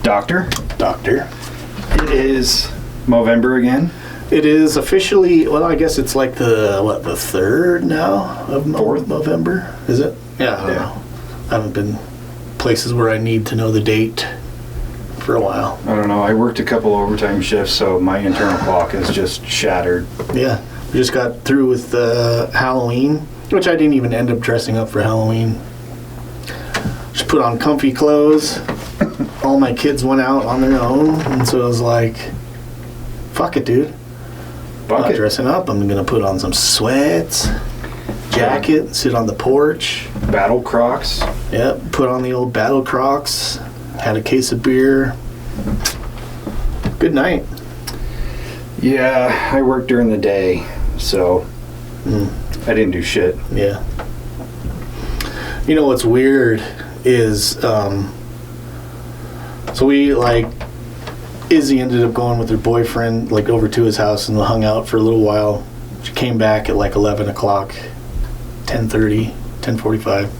Doctor. It is Movember again. It is officially, well, I guess it's like the 3rd now of 4th? November, is it? Yeah, I don't know. I haven't been places where I need to know the date for a while. I don't know. I worked a couple overtime shifts, so my internal clock is just shattered. Yeah, we just got through with Halloween, which I didn't even end up dressing up for Halloween. Just put on comfy clothes. All my kids went out on their own, and so I was like, fuck it, dude. I'm not dressing up. I'm going to put on some sweats, jacket, sit on the porch. Battle Crocs. Yep, put on the old Battle Crocs. Had a case of beer. Good night. Yeah, I worked during the day, so I didn't do shit. Yeah. You know what's weird is, so we, Izzy ended up going with her boyfriend, over to his house and hung out for a little while. She came back at 11 o'clock, 10:30, 10:45.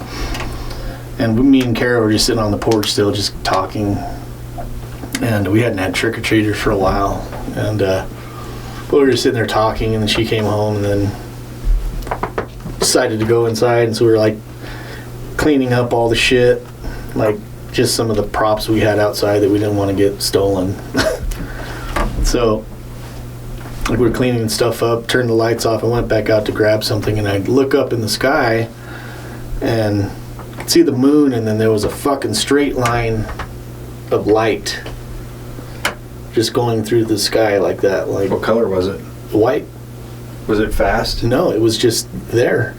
And me and Kara were just sitting on the porch still, just talking. And we hadn't had trick-or-treaters for a while. And we were just sitting there talking, and then she came home and then decided to go inside. And so we were, cleaning up all the shit, just some of the props we had outside that we didn't want to get stolen. So we were cleaning stuff up, turned the lights off, and went back out to grab something. And I look up in the sky and see the moon, and then there was a fucking straight line of light just going through the sky like that. What color was it? White. Was it fast? No, it was just there.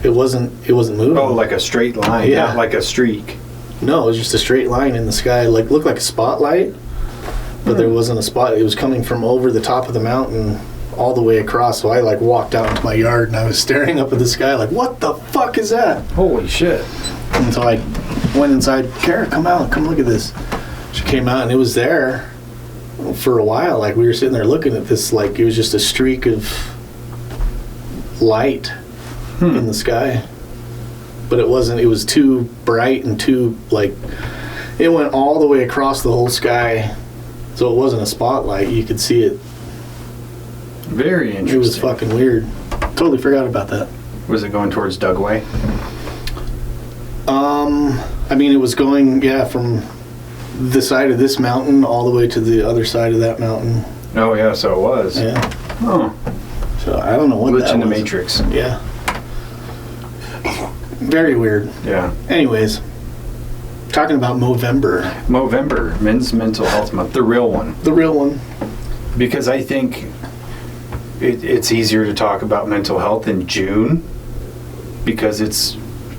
It wasn't moving. Oh, like a straight line, yeah. Not like a streak. No, it was just a straight line in the sky, looked like a spotlight, but there wasn't a spot. It was coming from over the top of the mountain all the way across. So I walked out into my yard and I was staring up at the sky what the fuck is that? Holy shit. And so I went inside. Kara, come out, come look at this. She came out and it was there for a while. We were sitting there looking at this, it was just a streak of light in the sky. But it wasn't, it was too bright and too, it went all the way across the whole sky. So it wasn't a spotlight. You could see it. Very interesting. It was fucking weird. Totally forgot about that. Was it going towards Dugway? It was going, from the side of this mountain all the way to the other side of that mountain. Oh, yeah, so it was. Yeah. Oh. So I don't know what Glitch that was. in the Matrix. Yeah. Very weird. Yeah. Anyways, talking about Movember, Men's Mental Health Month, the real one. The real one. Because I think it's easier to talk about mental health in June because it's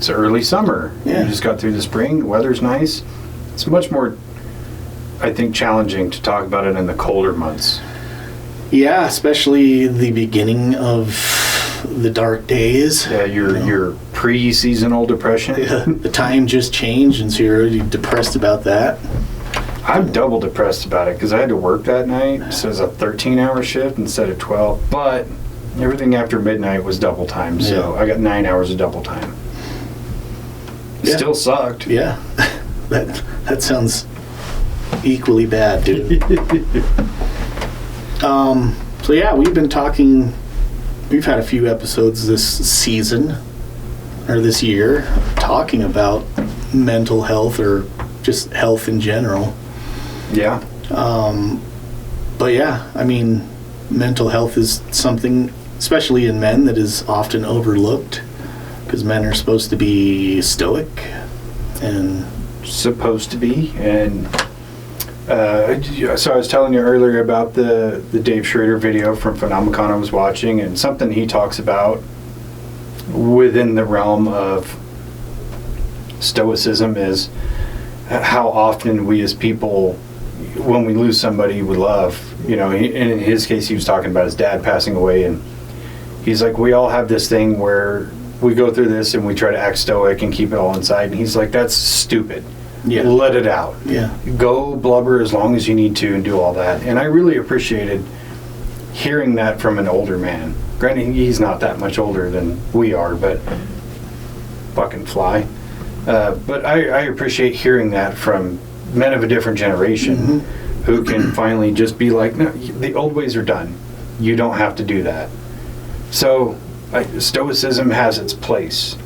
early summer. Yeah. You just got through the spring, weather's nice. It's much more, I think, challenging to talk about it in the colder months. Yeah, especially the beginning of the dark days. Yeah, your pre-seasonal depression. Yeah, the time just changed, and so you're already depressed about that. I'm double depressed about it because I had to work that night, so it was a 13-hour shift instead of 12. But everything after midnight was double time, so I got 9 hours of double time. Yeah. Still sucked. Yeah, that sounds equally bad, dude. So yeah, we've been talking. We've had a few episodes this season or this year talking about mental health or just health in general. Yeah. But yeah, mental health is something, especially in men, that is often overlooked because men are supposed to be stoic and supposed to be. And so I was telling you earlier about the Dave Schrader video from Phenomicon I was watching, and something he talks about within the realm of stoicism is how often we as people, when we lose somebody we love, in his case he was talking about his dad passing away, and he's like, we all have this thing where we go through this and we try to act stoic and keep it all inside, and he's like, that's stupid. Yeah. Let it out. Yeah. Go blubber as long as you need to and do all that. And I really appreciated hearing that from an older man. Granted, he's not that much older than we are, but fucking fly. But I appreciate hearing that from men of a different generation who can finally just be like, no, the old ways are done. You don't have to do that. So Stoicism has its place.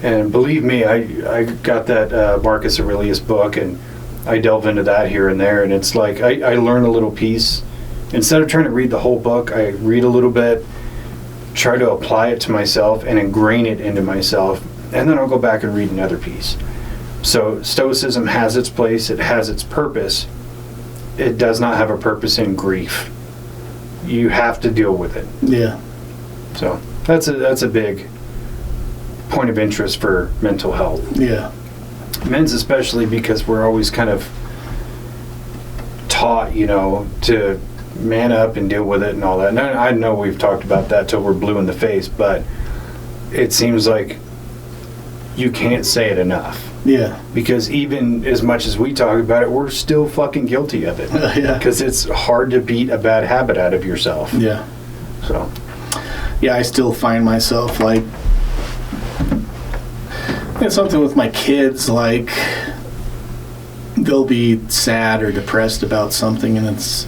And believe me, I got that Marcus Aurelius book, and I delve into that here and there, and it's like I learn a little piece. Instead of trying to read the whole book, I read a little bit, try to apply it to myself and ingrain it into myself, and then I'll go back and read another piece. So Stoicism has its place, it has its purpose. It does not have a purpose in grief. You have to deal with it. Yeah. So that's a big point of interest for mental health. Yeah. Men's especially, because we're always kind of taught, to man up and deal with it and all that. And I know we've talked about that till we're blue in the face, but it seems like you can't say it enough. Yeah. Because even as much as we talk about it, we're still fucking guilty of it. Yeah. Because it's hard to beat a bad habit out of yourself. Yeah. So. Yeah, I still find myself like, it's something with my kids, like they'll be sad or depressed about something, and it's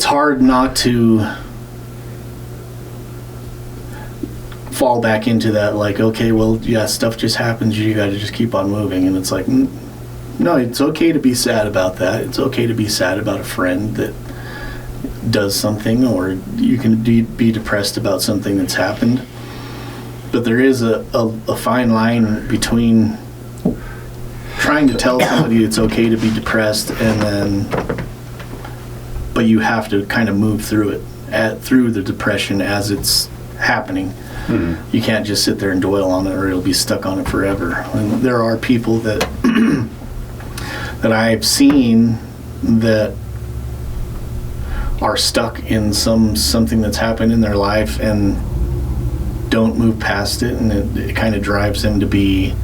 hard not to fall back into that, like, okay, well, yeah, stuff just happens, you gotta just keep on moving. And it's like, no, it's okay to be sad about that. It's okay to be sad about a friend that does something, or you can be depressed about something that's happened. But there is a fine line between trying to tell somebody it's okay to be depressed, but you have to kind of move through it, through the depression as it's happening. Mm-hmm. You can't just sit there and dwell on it, or it'll be stuck on it forever. And there are people that that I've seen that are stuck in something that's happened in their life and don't move past it, and it kind of drives them to be,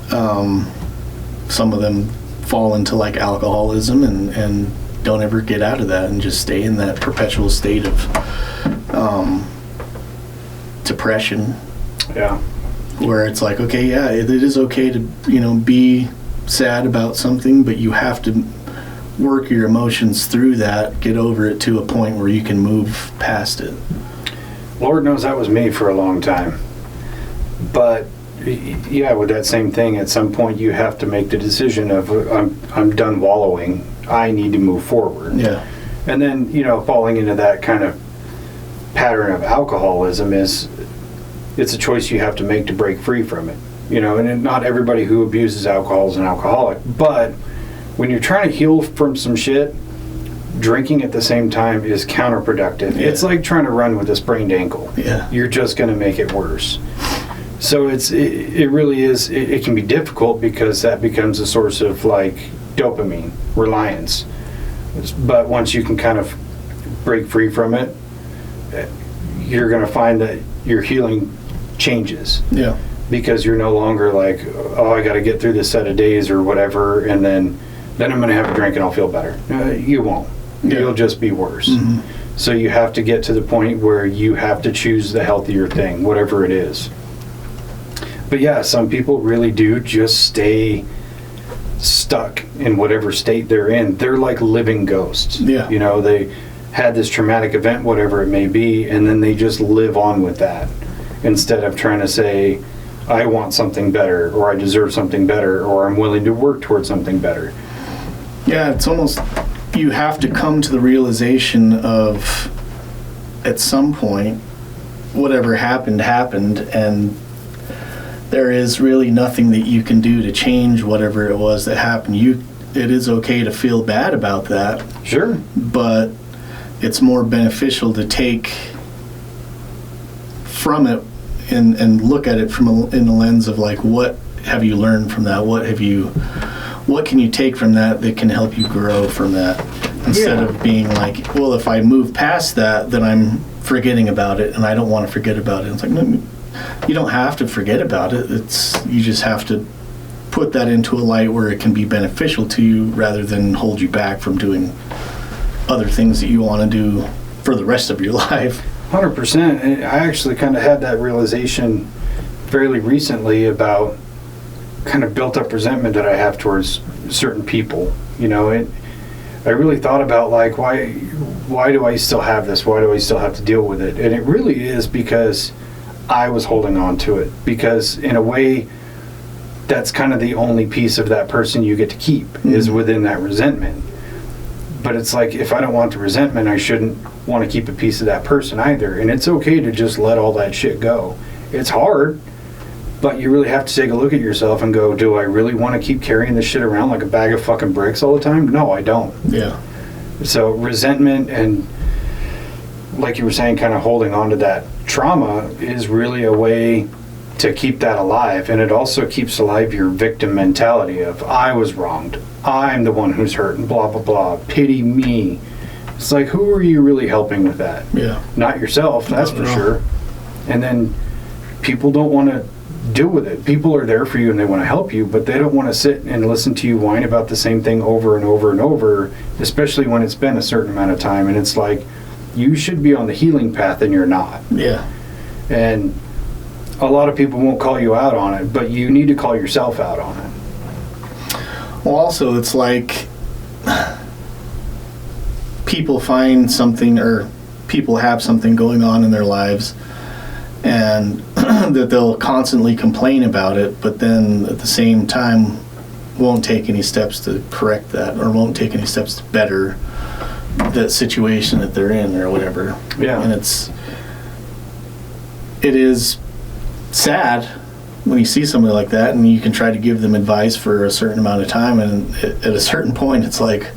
some of them fall into like alcoholism and don't ever get out of that and just stay in that perpetual state of depression. Yeah. Where it's like, okay, yeah, it is okay to, be sad about something, but you have to work your emotions through that, get over it to a point where you can move past it. Lord knows that was me for a long time. But yeah, with that same thing, at some point you have to make the decision of I'm done wallowing. I need to move forward. Yeah. And then, falling into that kind of pattern of alcoholism it's a choice you have to make to break free from it. And not everybody who abuses alcohol is an alcoholic, but when you're trying to heal from some shit, drinking at the same time is counterproductive. Yeah. It's like trying to run with a sprained ankle. Yeah. You're just going to make it worse. So it really is, it can be difficult because that becomes a source of like dopamine, reliance. But once you can kind of break free from it, you're going to find that your healing changes. Yeah. Because you're no longer like, I got to get through this set of days or whatever, and then I'm going to have a drink and I'll feel better. You won't. Yeah. You'll just be worse. Mm-hmm. So you have to get to the point where you have to choose the healthier thing, whatever it is. But yeah, some people really do just stay stuck in whatever state they're in. They're like living ghosts. Yeah. They had this traumatic event, whatever it may be, and then they just live on with that instead of trying to say, I want something better, or I deserve something better, or I'm willing to work towards something better. Yeah, it's almost, you have to come to the realization of, at some point, whatever happened, and there is really nothing that you can do to change whatever it was that happened. It is okay to feel bad about that. Sure. But it's more beneficial to take from it and look at it in the lens of like, what have you learned from that? What can you take from that can help you grow from that? Instead of being like, well, if I move past that, then I'm forgetting about it, and I don't want to forget about it. It's like, no, you don't have to forget about it. You just have to put that into a light where it can be beneficial to you rather than hold you back from doing other things that you want to do for the rest of your life. 100%. I actually kind of had that realization fairly recently about kind of built up resentment that I have towards certain people. You know, I really thought about like, why do I still have this? Why do I still have to deal with it? And it really is because I was holding on to it. Because in a way, that's kind of the only piece of that person you get to keep, is within that resentment. But it's like, if I don't want the resentment, I shouldn't want to keep a piece of that person either. And it's okay to just let all that shit go. It's hard, but you really have to take a look at yourself and go, do I really want to keep carrying this shit around like a bag of fucking bricks all the time? No, I don't. Yeah. So resentment and, like you were saying, kind of holding on to that trauma is really a way to keep that alive. And it also keeps alive your victim mentality of, I was wronged, I'm the one who's hurt, and blah, blah, blah, pity me. It's like, who are you really helping with that? Yeah. Not yourself, that's for sure. And then people don't want to deal with it. People are there for you and they want to help you, but they don't want to sit and listen to you whine about the same thing over and over and over, especially when it's been a certain amount of time. And it's like, you should be on the healing path and you're not. Yeah. And a lot of people won't call you out on it, but you need to call yourself out on it. Well, also, it's like people find something, or people have something going on in their lives, and that they'll constantly complain about it, but then at the same time won't take any steps to correct that, or won't take any steps to better that situation that they're in or whatever. Yeah. And it is sad when you see somebody like that, and you can try to give them advice for a certain amount of time, and at a certain point it's like,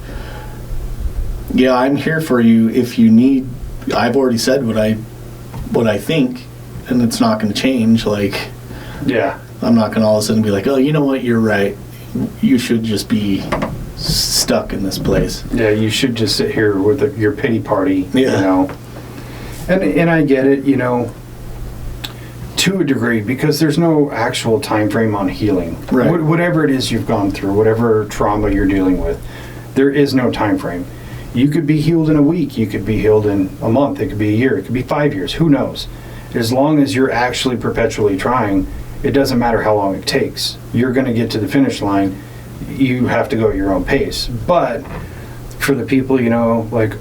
yeah, I'm here for you if you need. I've already said what I think, and it's not going to change. Like, yeah, I'm not going to all of a sudden be like, oh, you know what, you're right, you should just be stuck in this place. Yeah, you should just sit here with your pity party. Yeah. You know, and I get it, you know, to a degree, because there's no actual time frame on healing. Right. Whatever it is you've gone through, whatever trauma you're dealing with, there is no time frame. You could be healed in a week, you could be healed in a month, it could be a year, it could be 5 years, who knows? As long as you're actually perpetually trying, it doesn't matter how long it takes. You're going to get to the finish line. You have to go at your own pace. But for the people, you know, like,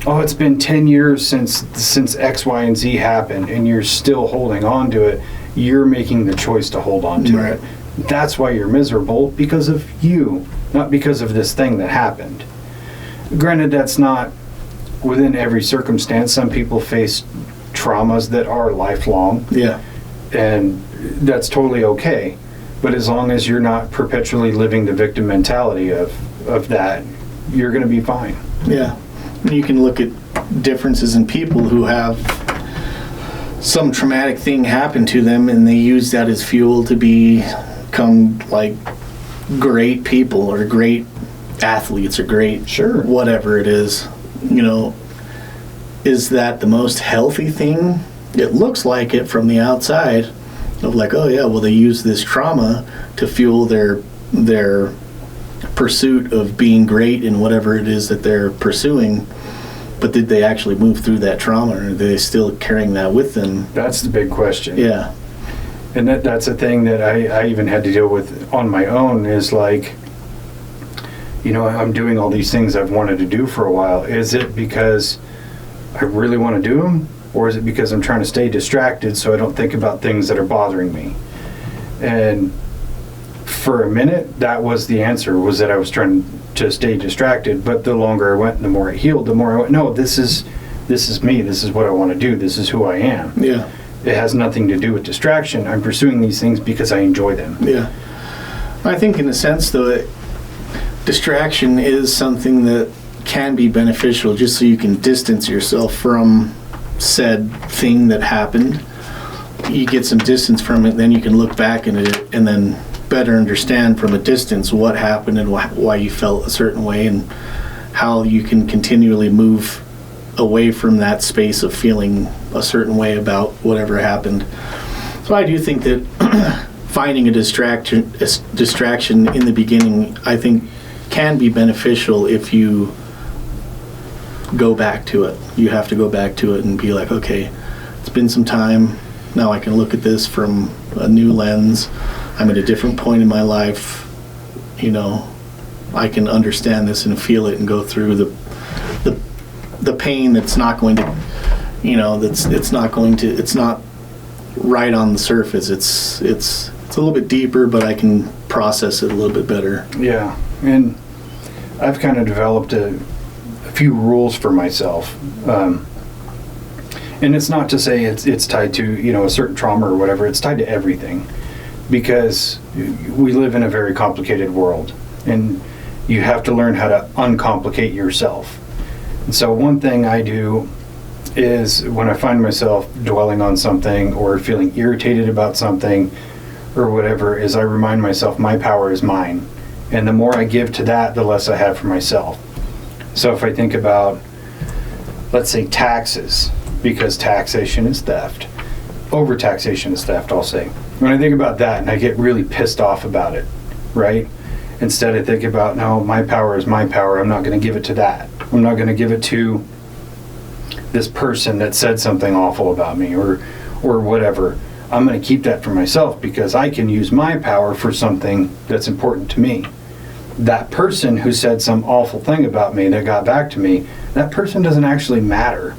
oh, it's been 10 years since X, Y, and Z happened, and you're still holding on to it, you're making the choice to hold on to it. That's why you're miserable, because of you, not because of this thing that happened. Granted, that's not within every circumstance. Some people face traumas that are lifelong. Yeah. And that's totally okay. But as long as you're not perpetually living the victim mentality of that, you're going to be fine. Yeah. You can look at differences in people who have some traumatic thing happen to them, and they use that as fuel to become like great people or great athletes or great whatever it is. You know, is that the most healthy thing? It looks like it from the outside, of like, oh yeah, well, they use this trauma to fuel their pursuit of being great in whatever it is that they're pursuing. But did they actually move through that trauma, or are they still carrying that with them? That's the big question. Yeah. And that's a thing that I even had to deal with on my own, is like, you know, I'm doing all these things I've wanted to do for a while. Is it because I really want to do them? Or is it because I'm trying to stay distracted so I don't think about things that are bothering me? And for a minute, that was the answer, was that I was trying to stay distracted. But the longer I went and the more I healed, the more I went, no, this is me. This is what I want to do. This is who I am. Yeah. It has nothing to do with distraction. I'm pursuing these things because I enjoy them. Yeah. I think in a sense, though, distraction is something that can be beneficial, just so you can distance yourself from said thing that happened. You get some distance from it, then you can look back at it and then better understand from a distance what happened and why you felt a certain way, and how you can continually move away from that space of feeling a certain way about whatever happened. So I do think that finding a distraction in the beginning, I think, can be beneficial if you go back to it. You have to go back to it and be like, okay, it's been some time, now I can look at this from a new lens. I'm at a different point in my life, you know, I can understand this and feel it and go through the pain that's not going to, you know, it's not right on the surface. It's a little bit deeper, but I can process it a little bit better. Yeah, and I've kind of developed a few rules for myself. And it's not to say it's tied to, you know, a certain trauma or whatever. It's tied to everything, because we live in a very complicated world, and you have to learn how to uncomplicate yourself. And so one thing I do is, when I find myself dwelling on something or feeling irritated about something or whatever, is I remind myself my power is mine. And the more I give to that, the less I have for myself. So if I think about, let's say, taxes, because taxation is theft. Overtaxation is theft, I'll say. When I think about that and I get really pissed off about it, right? Instead I think about, no, my power is my power. I'm not going to give it to that. I'm not going to give it to this person that said something awful about me or whatever. I'm going to keep that for myself, because I can use my power for something that's important to me. That person who said some awful thing about me that got back to me, that person doesn't actually matter.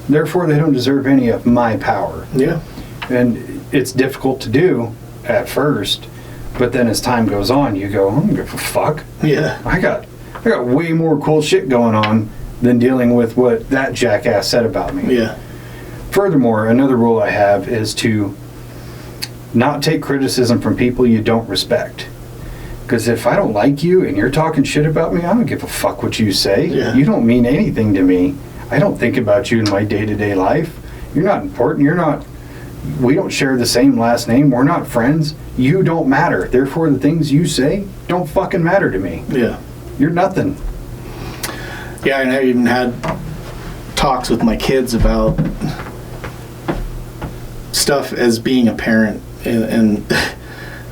Therefore, they don't deserve any of my power. Yeah. And it's difficult to do at first, but then as time goes on, you go, I don't give a fuck. Yeah. I got way more cool shit going on than dealing with what that jackass said about me. Yeah. Furthermore, another rule I have is to not take criticism from people you don't respect. Because if I don't like you and you're talking shit about me, I don't give a fuck what you say. Yeah. You don't mean anything to me. I don't think about you in my day-to-day life. You're not important. We don't share the same last name. We're not friends. You don't matter. Therefore, the things you say don't fucking matter to me. Yeah. You're nothing. Yeah, and I even had talks with my kids about stuff as being a parent, and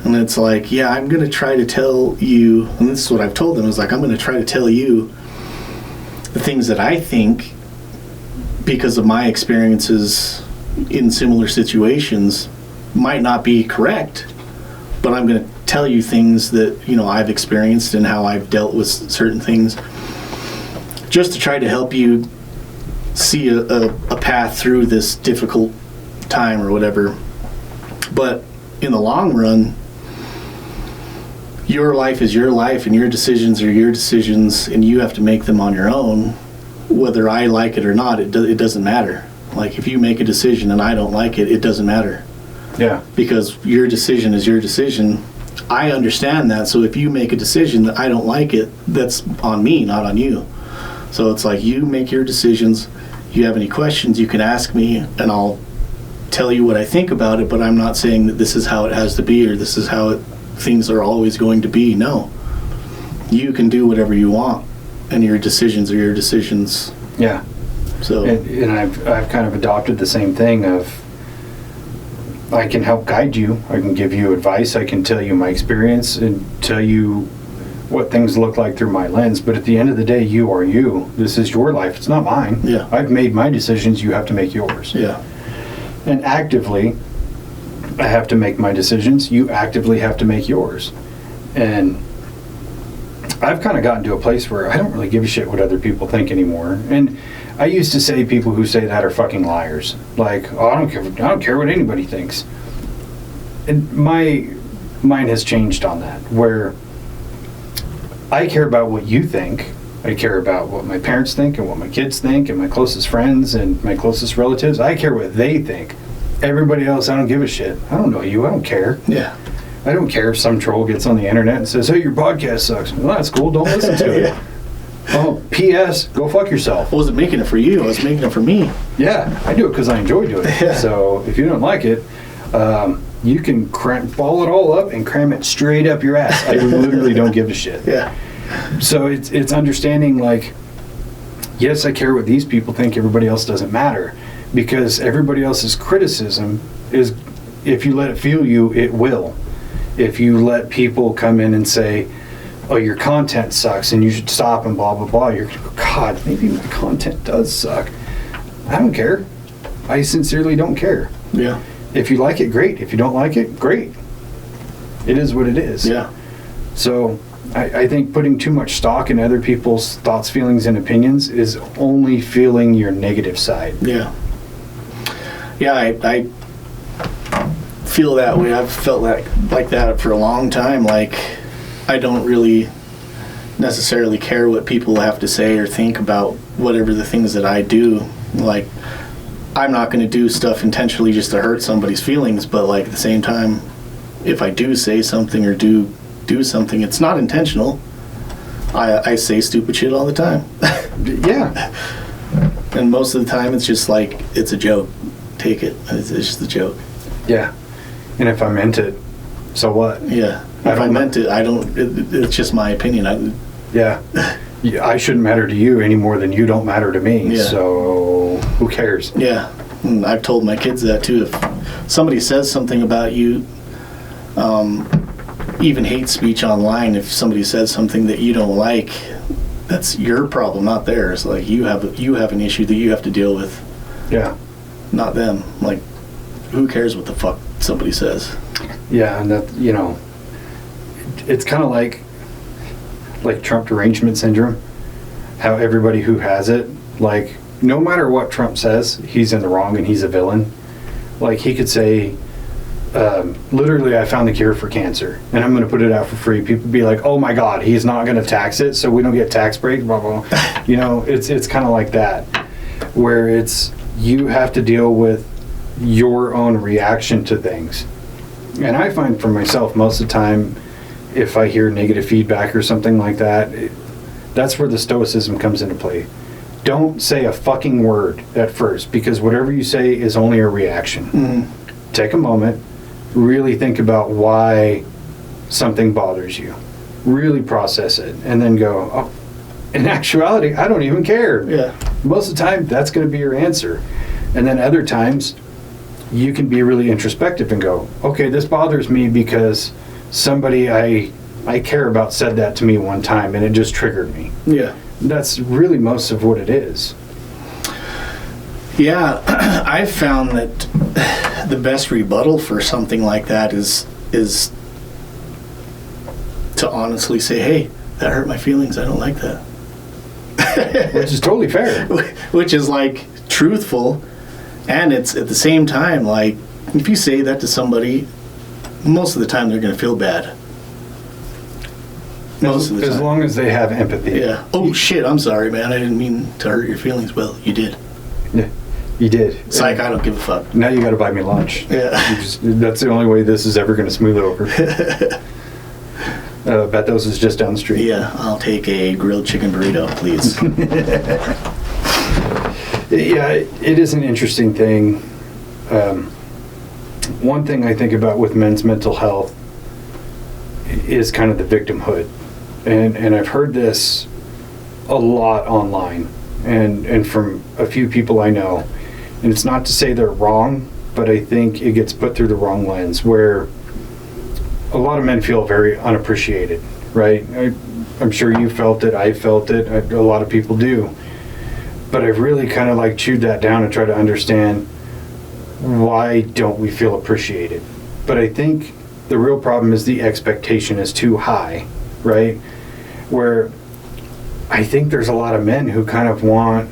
it's like, yeah, I'm going to try to tell you, and this is what I've told them, is like, I'm going to try to tell you the things that I think, because of my experiences in similar situations, might not be correct, but I'm going to tell you things that, you know, I've experienced and how I've dealt with certain things, just to try to help you see a path through this difficult time or whatever. But in the long run, your life is your life and your decisions are your decisions, and you have to make them on your own. Whether I like it or not, it doesn't matter. Like, if you make a decision and I don't like it, it doesn't matter. Yeah. Because your decision is your decision. I understand that. So if you make a decision that I don't like it, that's on me, not on you. So it's like, you make your decisions. You have any questions, you can ask me, and I'll tell you what I think about it, but I'm not saying that this is how it has to be or this is how things are always going to be. No. You can do whatever you want, and your decisions are your decisions. Yeah. So. And I've kind of adopted the same thing of, I can help guide you. I can give you advice. I can tell you my experience and tell you what things look like through my lens. But at the end of the day, you are you. This is your life. It's not mine. Yeah. I've made my decisions. You have to make yours. Yeah. And actively, I have to make my decisions. You actively have to make yours. And I've kind of gotten to a place where I don't really give a shit what other people think anymore. And I used to say people who say that are fucking liars. Like, oh, I don't care what anybody thinks. And my mind has changed on that, where I care about what you think. I care about what my parents think and what my kids think and my closest friends and my closest relatives. I care what they think. Everybody else, I don't give a shit. I don't know you. I don't care. Yeah. I don't care if some troll gets on the internet and says, hey, your podcast sucks. Well, that's cool. Don't listen to it. Yeah. Oh, P.S. Go fuck yourself. I wasn't making it for you. I was making it for me. Yeah, I do it because I enjoy doing it. Yeah. So if you don't like it, you can ball it all up and cram it straight up your ass. I literally don't give a shit. Yeah. So it's understanding, like, yes, I care what these people think. Everybody else doesn't matter, because everybody else's criticism is, if you let it fuel you, it will. If you let people come in and say, oh, your content sucks and you should stop and blah, blah, blah, you're going to go, God, maybe my content does suck. I don't care. I sincerely don't care. Yeah. If you like it, great. If you don't like it, great. It is what it is. Yeah. So I think putting too much stock in other people's thoughts, feelings, and opinions is only feeling your negative side. Yeah. Yeah, I feel that way. I've felt like that for a long time. Like, I don't really necessarily care what people have to say or think about whatever the things that I do. Like, I'm not going to do stuff intentionally just to hurt somebody's feelings, but like at the same time, if I do say something or do something, it's not intentional. I say stupid shit all the time. Yeah. And most of the time it's just like, it's a joke. Take it. It's just a joke. Yeah. And if I meant it, so what? Yeah. If I meant it, it's just my opinion. Yeah. I shouldn't matter to you any more than you don't matter to me. Yeah. So who cares? Yeah. And I've told my kids that too. If somebody says something about you, even hate speech online, if somebody says something that you don't like, that's your problem, not theirs. Like, you have an issue that you have to deal with. Yeah. Not them. Like, who cares what the fuck somebody says? Yeah, and that, you know, it's kind of like Trump derangement syndrome. How everybody who has it, like, no matter what Trump says, he's in the wrong and he's a villain. Like, he could say, literally, I found the cure for cancer and I'm going to put it out for free. People be like, oh my God, he's not going to tax it, so we don't get tax breaks, blah, blah, blah. You know, it's kind of like that, where it's, you have to deal with your own reaction to things. And I find for myself, most of the time, if I hear negative feedback or something like that, that's where the stoicism comes into play. Don't say a fucking word at first, because whatever you say is only a reaction. Mm-hmm. Take a moment, really think about why something bothers you. Really process it, and then go, oh, in actuality, I don't even care. Yeah. Most of the time, that's going to be your answer. And then other times, you can be really introspective and go, okay, this bothers me because somebody I care about said that to me one time and it just triggered me. Yeah. That's really most of what it is. Yeah, I've found that the best rebuttal for something like that is to honestly say, hey, that hurt my feelings, I don't like that. Which is totally fair. Which is like truthful, and it's at the same time, like, if you say that to somebody, most of the time they're going to feel bad. Most of the time. As long as they have empathy. Yeah. Oh shit, I'm sorry, man. I didn't mean to hurt your feelings. Well, you did. Yeah, you did. It's like, I don't give a fuck. Now you got to buy me lunch. Yeah. That's the only way this is ever going to smooth over. Beto's is just down the street. Yeah, I'll take a grilled chicken burrito, please. Yeah, it is an interesting thing. One thing I think about with men's mental health is kind of the victimhood. And I've heard this a lot online and from a few people I know. And it's not to say they're wrong, but I think it gets put through the wrong lens, where a lot of men feel very unappreciated, right? I'm sure you felt it, I felt it, a lot of people do. But I've really kind of like chewed that down and tried to understand, why don't we feel appreciated? But I think the real problem is the expectation is too high, right? Where I think there's a lot of men who kind of want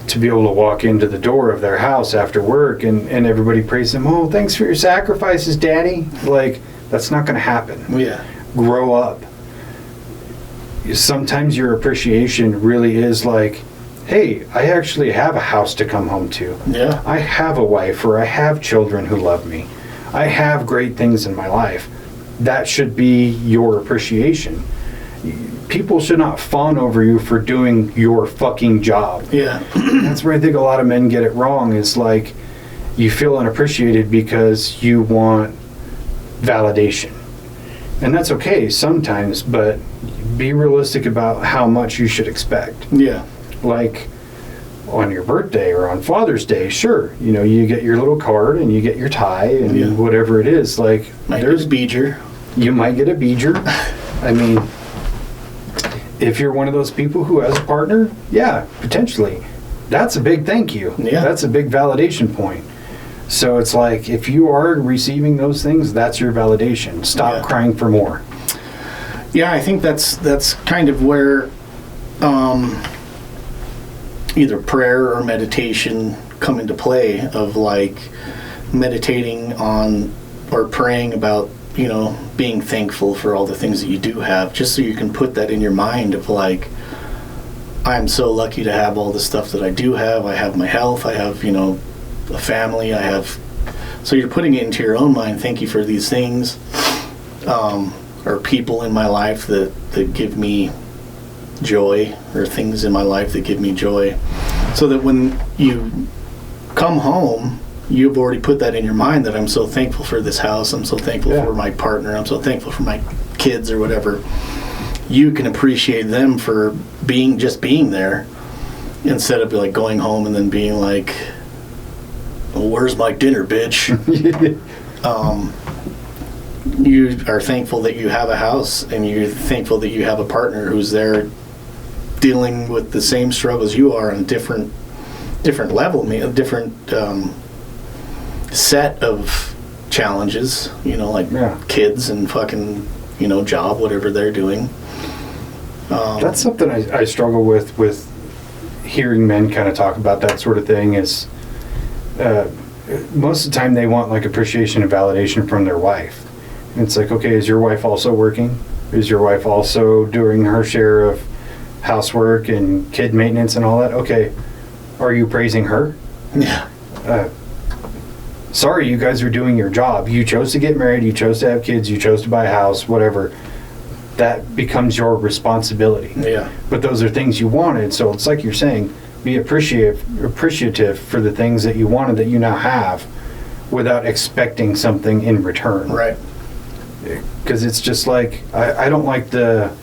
to be able to walk into the door of their house after work and everybody praise them, oh, thanks for your sacrifices, daddy. Like, that's not going to happen. Yeah. Grow up. Sometimes your appreciation really is like, hey, I actually have a house to come home to. Yeah. I have a wife, or I have children who love me. I have great things in my life. That should be your appreciation. People should not fawn over you for doing your fucking job. Yeah. That's where I think a lot of men get it wrong. Is like, you feel unappreciated because you want validation. And that's okay sometimes, but be realistic about how much you should expect. Yeah. Like, on your birthday or on Father's Day, sure, you know, you get your little card and you get your tie and whatever it is. Like, there's Beeger. You might get a Beeger. I mean, if you're one of those people who has a partner, yeah, potentially. That's a big thank you. Yeah. That's a big validation point. So it's like, if you are receiving those things, that's your validation. Stop crying for more. Yeah, I think that's kind of where either prayer or meditation come into play, of like meditating on or praying about, you know, being thankful for all the things that you do have, just so you can put that in your mind of like, I'm so lucky to have all the stuff that I do have. I have my health, I have, you know, a family, I have, so you're putting it into your own mind, thank you for these things, or people in my life that give me joy, or things in my life that give me joy, so that when you come home, you've already put that in your mind, that I'm so thankful for this house, I'm so thankful for my partner, I'm so thankful for my kids or whatever. You can appreciate them for being there, instead of like going home and then being like, well, where's my dinner, bitch? You are thankful that you have a house, and you're thankful that you have a partner who's there dealing with the same struggles you are on a different level, a different set of challenges, you know, like kids and fucking, you know, job, whatever they're doing. That's something I struggle with hearing men kind of talk about that sort of thing, is most of the time they want like appreciation and validation from their wife. And it's like, okay, is your wife also working? Is your wife also doing her share of housework and kid maintenance and all that? Okay, are you praising her? Yeah. Sorry, you guys are doing your job. You chose to get married, you chose to have kids, you chose to buy a house, whatever. That becomes your responsibility. Yeah. But those are things you wanted, so it's like you're saying, be appreciative for the things that you wanted that you now have, without expecting something in return. Right. Because it's just like, I don't like the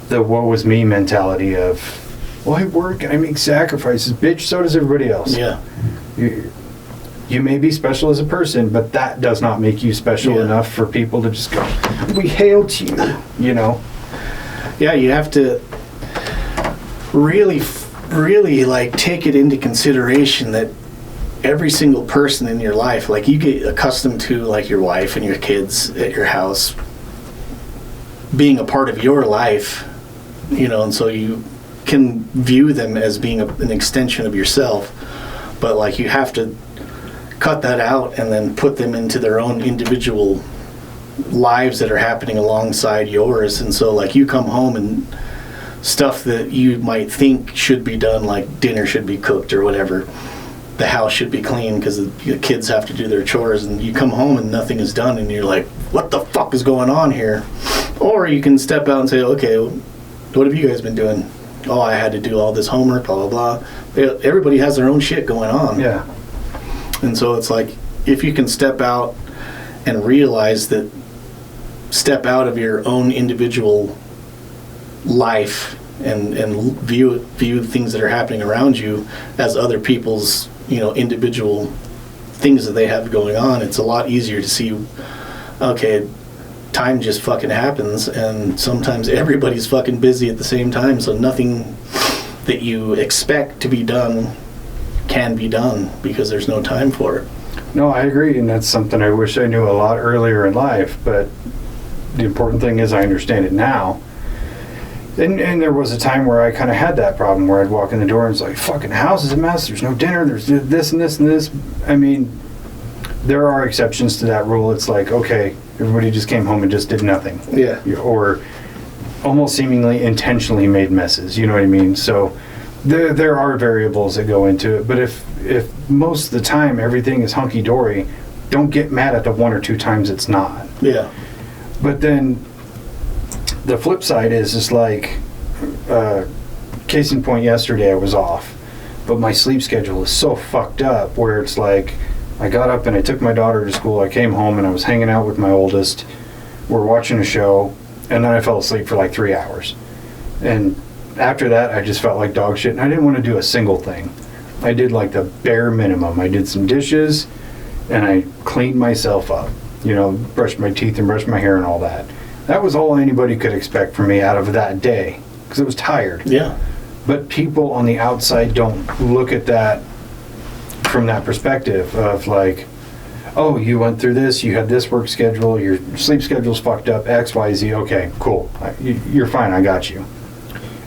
woe is me mentality of, well, I work and I make sacrifices. Bitch, so does everybody else. Yeah. You may be special as a person, but that does not make you special enough for people to just go, we hail to you, you know? Yeah, you have to really like take it into consideration that every single person in your life, like you get accustomed to like your wife and your kids at your house being a part of your life, you know, and so you can view them as being an extension of yourself, but like you have to cut that out and then put them into their own individual lives that are happening alongside yours. And so like you come home and stuff that you might think should be done, like dinner should be cooked or whatever, the house should be clean because the kids have to do their chores, and you come home and nothing is done and you're like, what the fuck is going on here? Or you can step out and say, okay, what have you guys been doing? Oh, I had to do all this homework, blah blah blah. Everybody has their own shit going on. Yeah. And so it's like, if you can step out and realize that, step out of your own individual life and view things that are happening around you as other people's, you know, individual things that they have going on, it's a lot easier to see, okay, time just fucking happens, and sometimes everybody's fucking busy at the same time, so nothing that you expect to be done can be done because there's no time for it. No, I agree, and that's something I wish I knew a lot earlier in life, but the important thing is I understand it now. And there was a time where I kind of had that problem where I'd walk in the door and it's like, fucking house is a mess, there's no dinner, there's this and this and this. I mean, there are exceptions to that rule. It's like, okay, everybody just came home and just did nothing. Yeah. Or almost seemingly intentionally made messes, you know what I mean? So there are variables that go into it, but if most of the time everything is hunky-dory, don't get mad at the one or two times it's not. Yeah. But then the flip side is just like, case in point, yesterday I was off, but my sleep schedule is so fucked up where it's like, I got up and I took my daughter to school, I came home and I was hanging out with my oldest, we're watching a show, and then I fell asleep for like 3 hours. And after that, I just felt like dog shit, and I didn't want to do a single thing. I did like the bare minimum. I did some dishes, and I cleaned myself up, you know, brushed my teeth and brushed my hair and all that. That was all anybody could expect from me out of that day, because I was tired. Yeah. But people on the outside don't look at that from that perspective of like, oh, you went through this, you had this work schedule, your sleep schedule's fucked up, X, Y, Z, okay, cool. You're fine, I got you.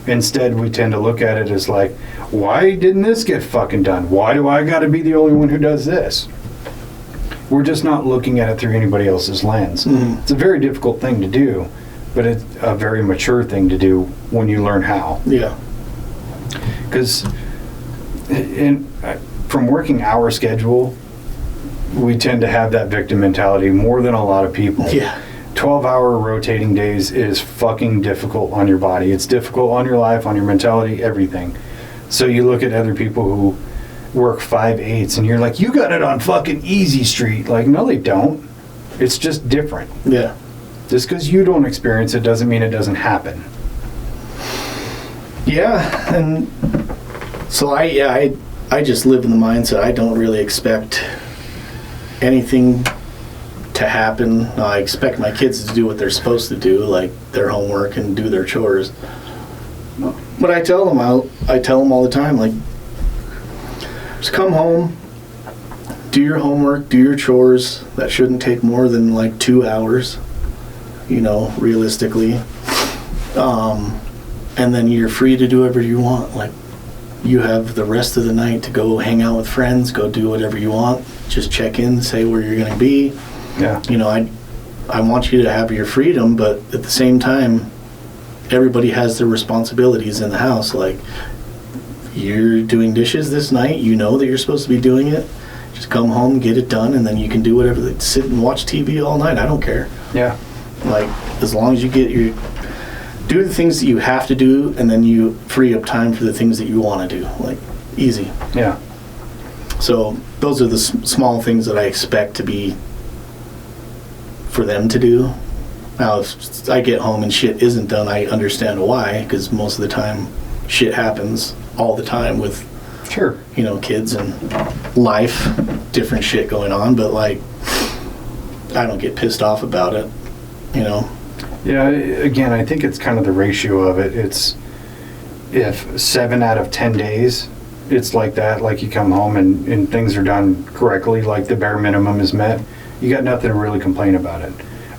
Instead, we tend to look at it as like, why didn't this get fucking done? Why do I gotta be the only one who does this? We're just not looking at it through anybody else's lens. Mm-hmm. It's a very difficult thing to do, but it's a very mature thing to do when you learn how. Yeah. Because from working our schedule, we tend to have that victim mentality more than a lot of people. Yeah. 12-hour rotating days is fucking difficult on your body. It's difficult on your life, on your mentality, everything. So you look at other people who work 5/8s and you're like, you got it on fucking easy street. Like, no, they don't. It's just different. Yeah. Just because you don't experience it doesn't mean it doesn't happen. Yeah, and so I just live in the mindset I don't really expect anything to happen. I expect my kids to do what they're supposed to do, like their homework and do their chores. But I tell them all the time, like, just come home, do your homework, do your chores. That shouldn't take more than like 2 hours, realistically. And then you're free to do whatever you want. Like, you have the rest of the night to go hang out with friends, go do whatever you want. Just check in, say where you're going to be. Yeah. I want you to have your freedom, but at the same time, everybody has their responsibilities in the house. Like, you're doing dishes this night, you know that you're supposed to be doing it. Just come home, get it done, and then you can do whatever. Sit and watch TV all night. I don't care. Yeah. Like, as long as you do the things that you have to do, and then you free up time for the things that you want to do. Like, easy. Yeah. So those are the small things that I expect to be for them to do. Now, if I get home and shit isn't done, I understand why, because most of the time shit happens all the time with, sure, kids and life, different shit going on. But like, I don't get pissed off about it, Yeah, again, I think it's kind of the ratio of it. It's if 7 out of 10 days, it's like that, like you come home and things are done correctly, like the bare minimum is met, you got nothing to really complain about it.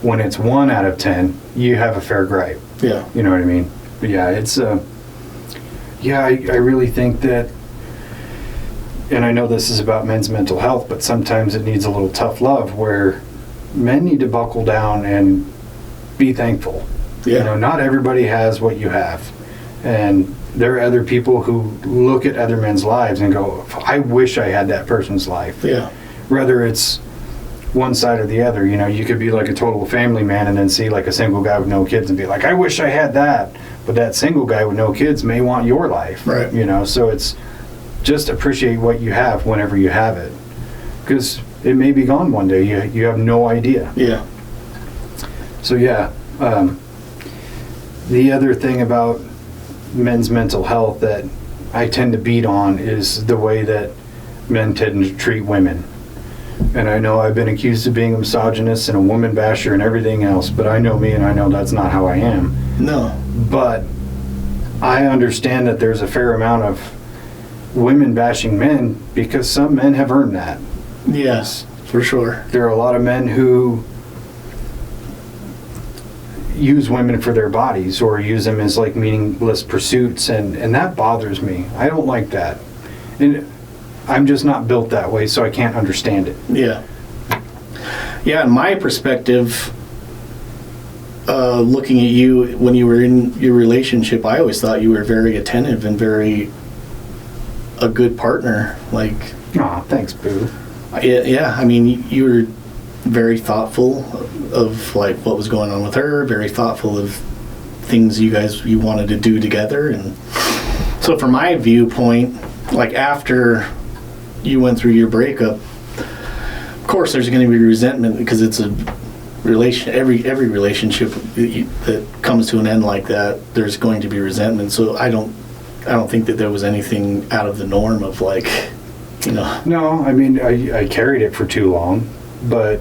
When it's 1 out of 10, you have a fair gripe. Yeah. You know what I mean? But yeah, it's, I really think that, and I know this is about men's mental health, but sometimes it needs a little tough love where men need to buckle down and be thankful. Yeah. Not everybody has what you have. And there are other people who look at other men's lives and go, I wish I had that person's life. Yeah. Whether it's one side or the other, you could be like a total family man and then see like a single guy with no kids and be like, I wish I had that. But that single guy with no kids may want your life. Right. So it's just appreciate what you have whenever you have it. Because it may be gone one day. You have no idea. Yeah. So yeah, the other thing about men's mental health that I tend to beat on is the way that men tend to treat women. And I know I've been accused of being a misogynist and a woman basher and everything else, but I know me and I know that's not how I am. No. But I understand that there's a fair amount of women bashing men because some men have earned that. Yes, for sure. There are a lot of men who use women for their bodies or use them as like meaningless pursuits, and that bothers me. I don't like that. And I'm just not built that way, so I can't understand it. Yeah. Yeah, in my perspective, looking at you when you were in your relationship, I always thought you were very attentive and a good partner. Like, Aw, thanks, boo. Yeah, I mean, you were very thoughtful of like what was going on with her, very thoughtful of things you wanted to do together. And so from my viewpoint, like after you went through your breakup, of course there's going to be resentment because it's a every relationship that comes to an end like that, there's going to be resentment. So I don't think that there was anything out of the norm of like, No, I mean, I carried it for too long, but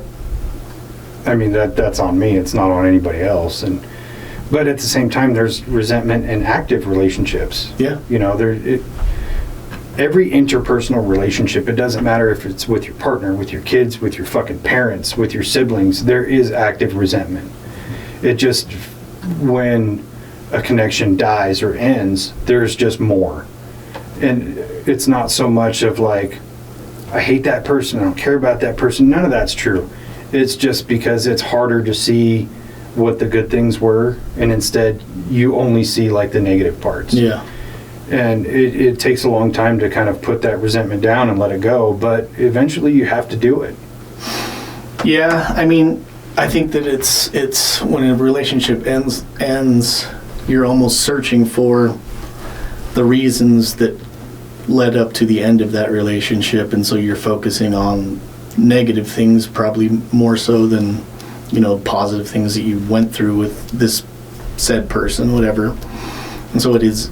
I mean, that's on me. It's not on anybody else. But at the same time, there's resentment in active relationships. Yeah. every interpersonal relationship, it doesn't matter if it's with your partner, with your kids, with your fucking parents, with your siblings, there is active resentment. It just, when a connection dies or ends, there's just more. And it's not so much of like, I hate that person, I don't care about that person. None of that's true. It's just because it's harder to see what the good things were, and instead you only see like the negative parts. Yeah. And it takes a long time to kind of put that resentment down and let it go, but eventually you have to do it. Yeah, I mean, I think that it's when a relationship ends, you're almost searching for the reasons that led up to the end of that relationship, and so you're focusing on negative things probably more so than, you know, positive things that you went through with this said person, whatever. And so it is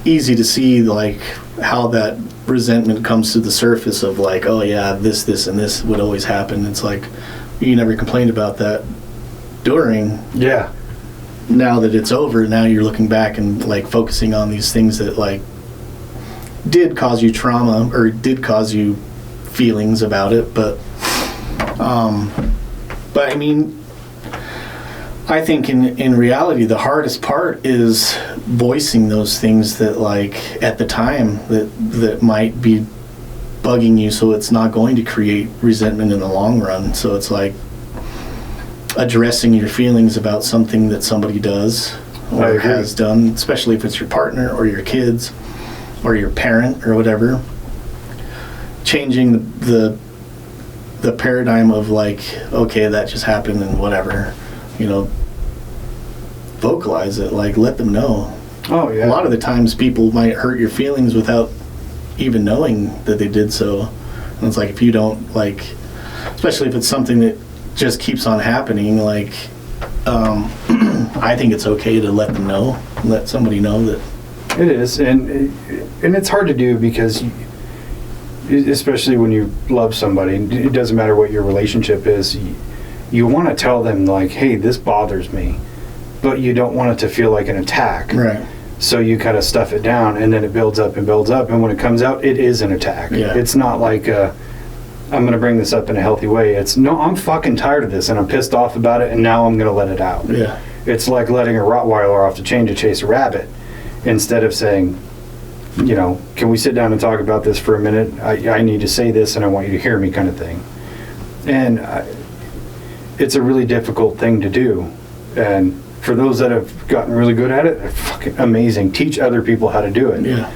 easy to see like how that resentment comes to the surface of like, oh yeah, this and this would always happen. It's like, you never complained about that during. Yeah. Now that it's over, now you're looking back and like focusing on these things that like did cause you trauma or did cause you feelings about it. But I mean, I think in reality, the hardest part is voicing those things that like at the time that might be bugging you, so it's not going to create resentment in the long run. So it's like addressing your feelings about something that somebody does or has done, especially if it's your partner or your kids or your parent or whatever. Changing the paradigm of like, okay, that just happened and whatever, you know, vocalize it, like let them know. Oh yeah. A lot of the times people might hurt your feelings without even knowing that they did so. And it's like, if you don't like, especially if it's something that just keeps on happening, like I think it's okay to let them know, let somebody know that it is. And it's hard to do because especially when you love somebody, it doesn't matter what your relationship is, you want to tell them like, hey, this bothers me, but you don't want it to feel like an attack. right. So you kind of stuff it down, and then it builds up and builds up, and when it comes out, it is an attack. Yeah. It's not like I'm going to bring this up in a healthy way. It's, no, I'm fucking tired of this, and I'm pissed off about it, and now I'm going to let it out. Yeah. It's like letting a Rottweiler off the chain to chase a rabbit, instead of saying, you know, can we sit down and talk about this for a minute? I need to say this, and I want you to hear me, kind of thing. And it's a really difficult thing to do. And for those that have gotten really good at it, they're fucking amazing. Teach other people how to do it. Yeah.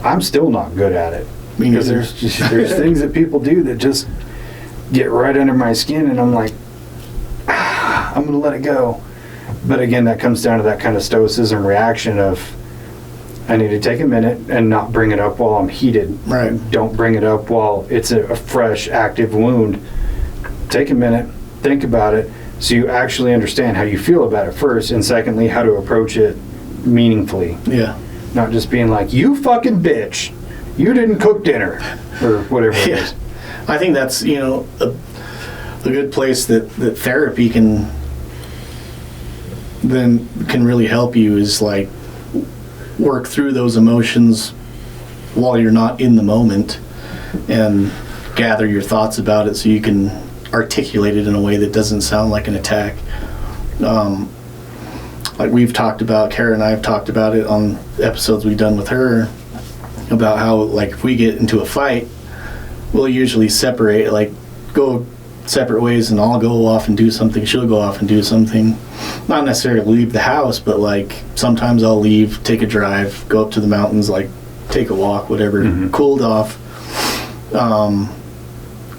I'm still not good at it. Me Because neither. there's things that people do that just get right under my skin, and I'm like, I'm going to let it go. But again, that comes down to that kind of stoicism reaction of, I need to take a minute and not bring it up while I'm heated. Right. Don't bring it up while it's a fresh, active wound. Take a minute, think about it, so you actually understand how you feel about it first, and secondly, how to approach it meaningfully. Yeah. Not just being like, you fucking bitch, you didn't cook dinner, or whatever it is. I think that's, you know, a good place that therapy can really help you is like work through those emotions while you're not in the moment and gather your thoughts about it so you can articulate it in a way that doesn't sound like an attack. Like we've talked about, Kara and I have talked about it on episodes we've done with her about how like if we get into a fight, we'll usually separate, like go separate ways, and I'll go off and do something, she'll go off and do something. Not necessarily leave the house, but like sometimes I'll leave, take a drive, go up to the mountains, like take a walk, whatever, cooled off,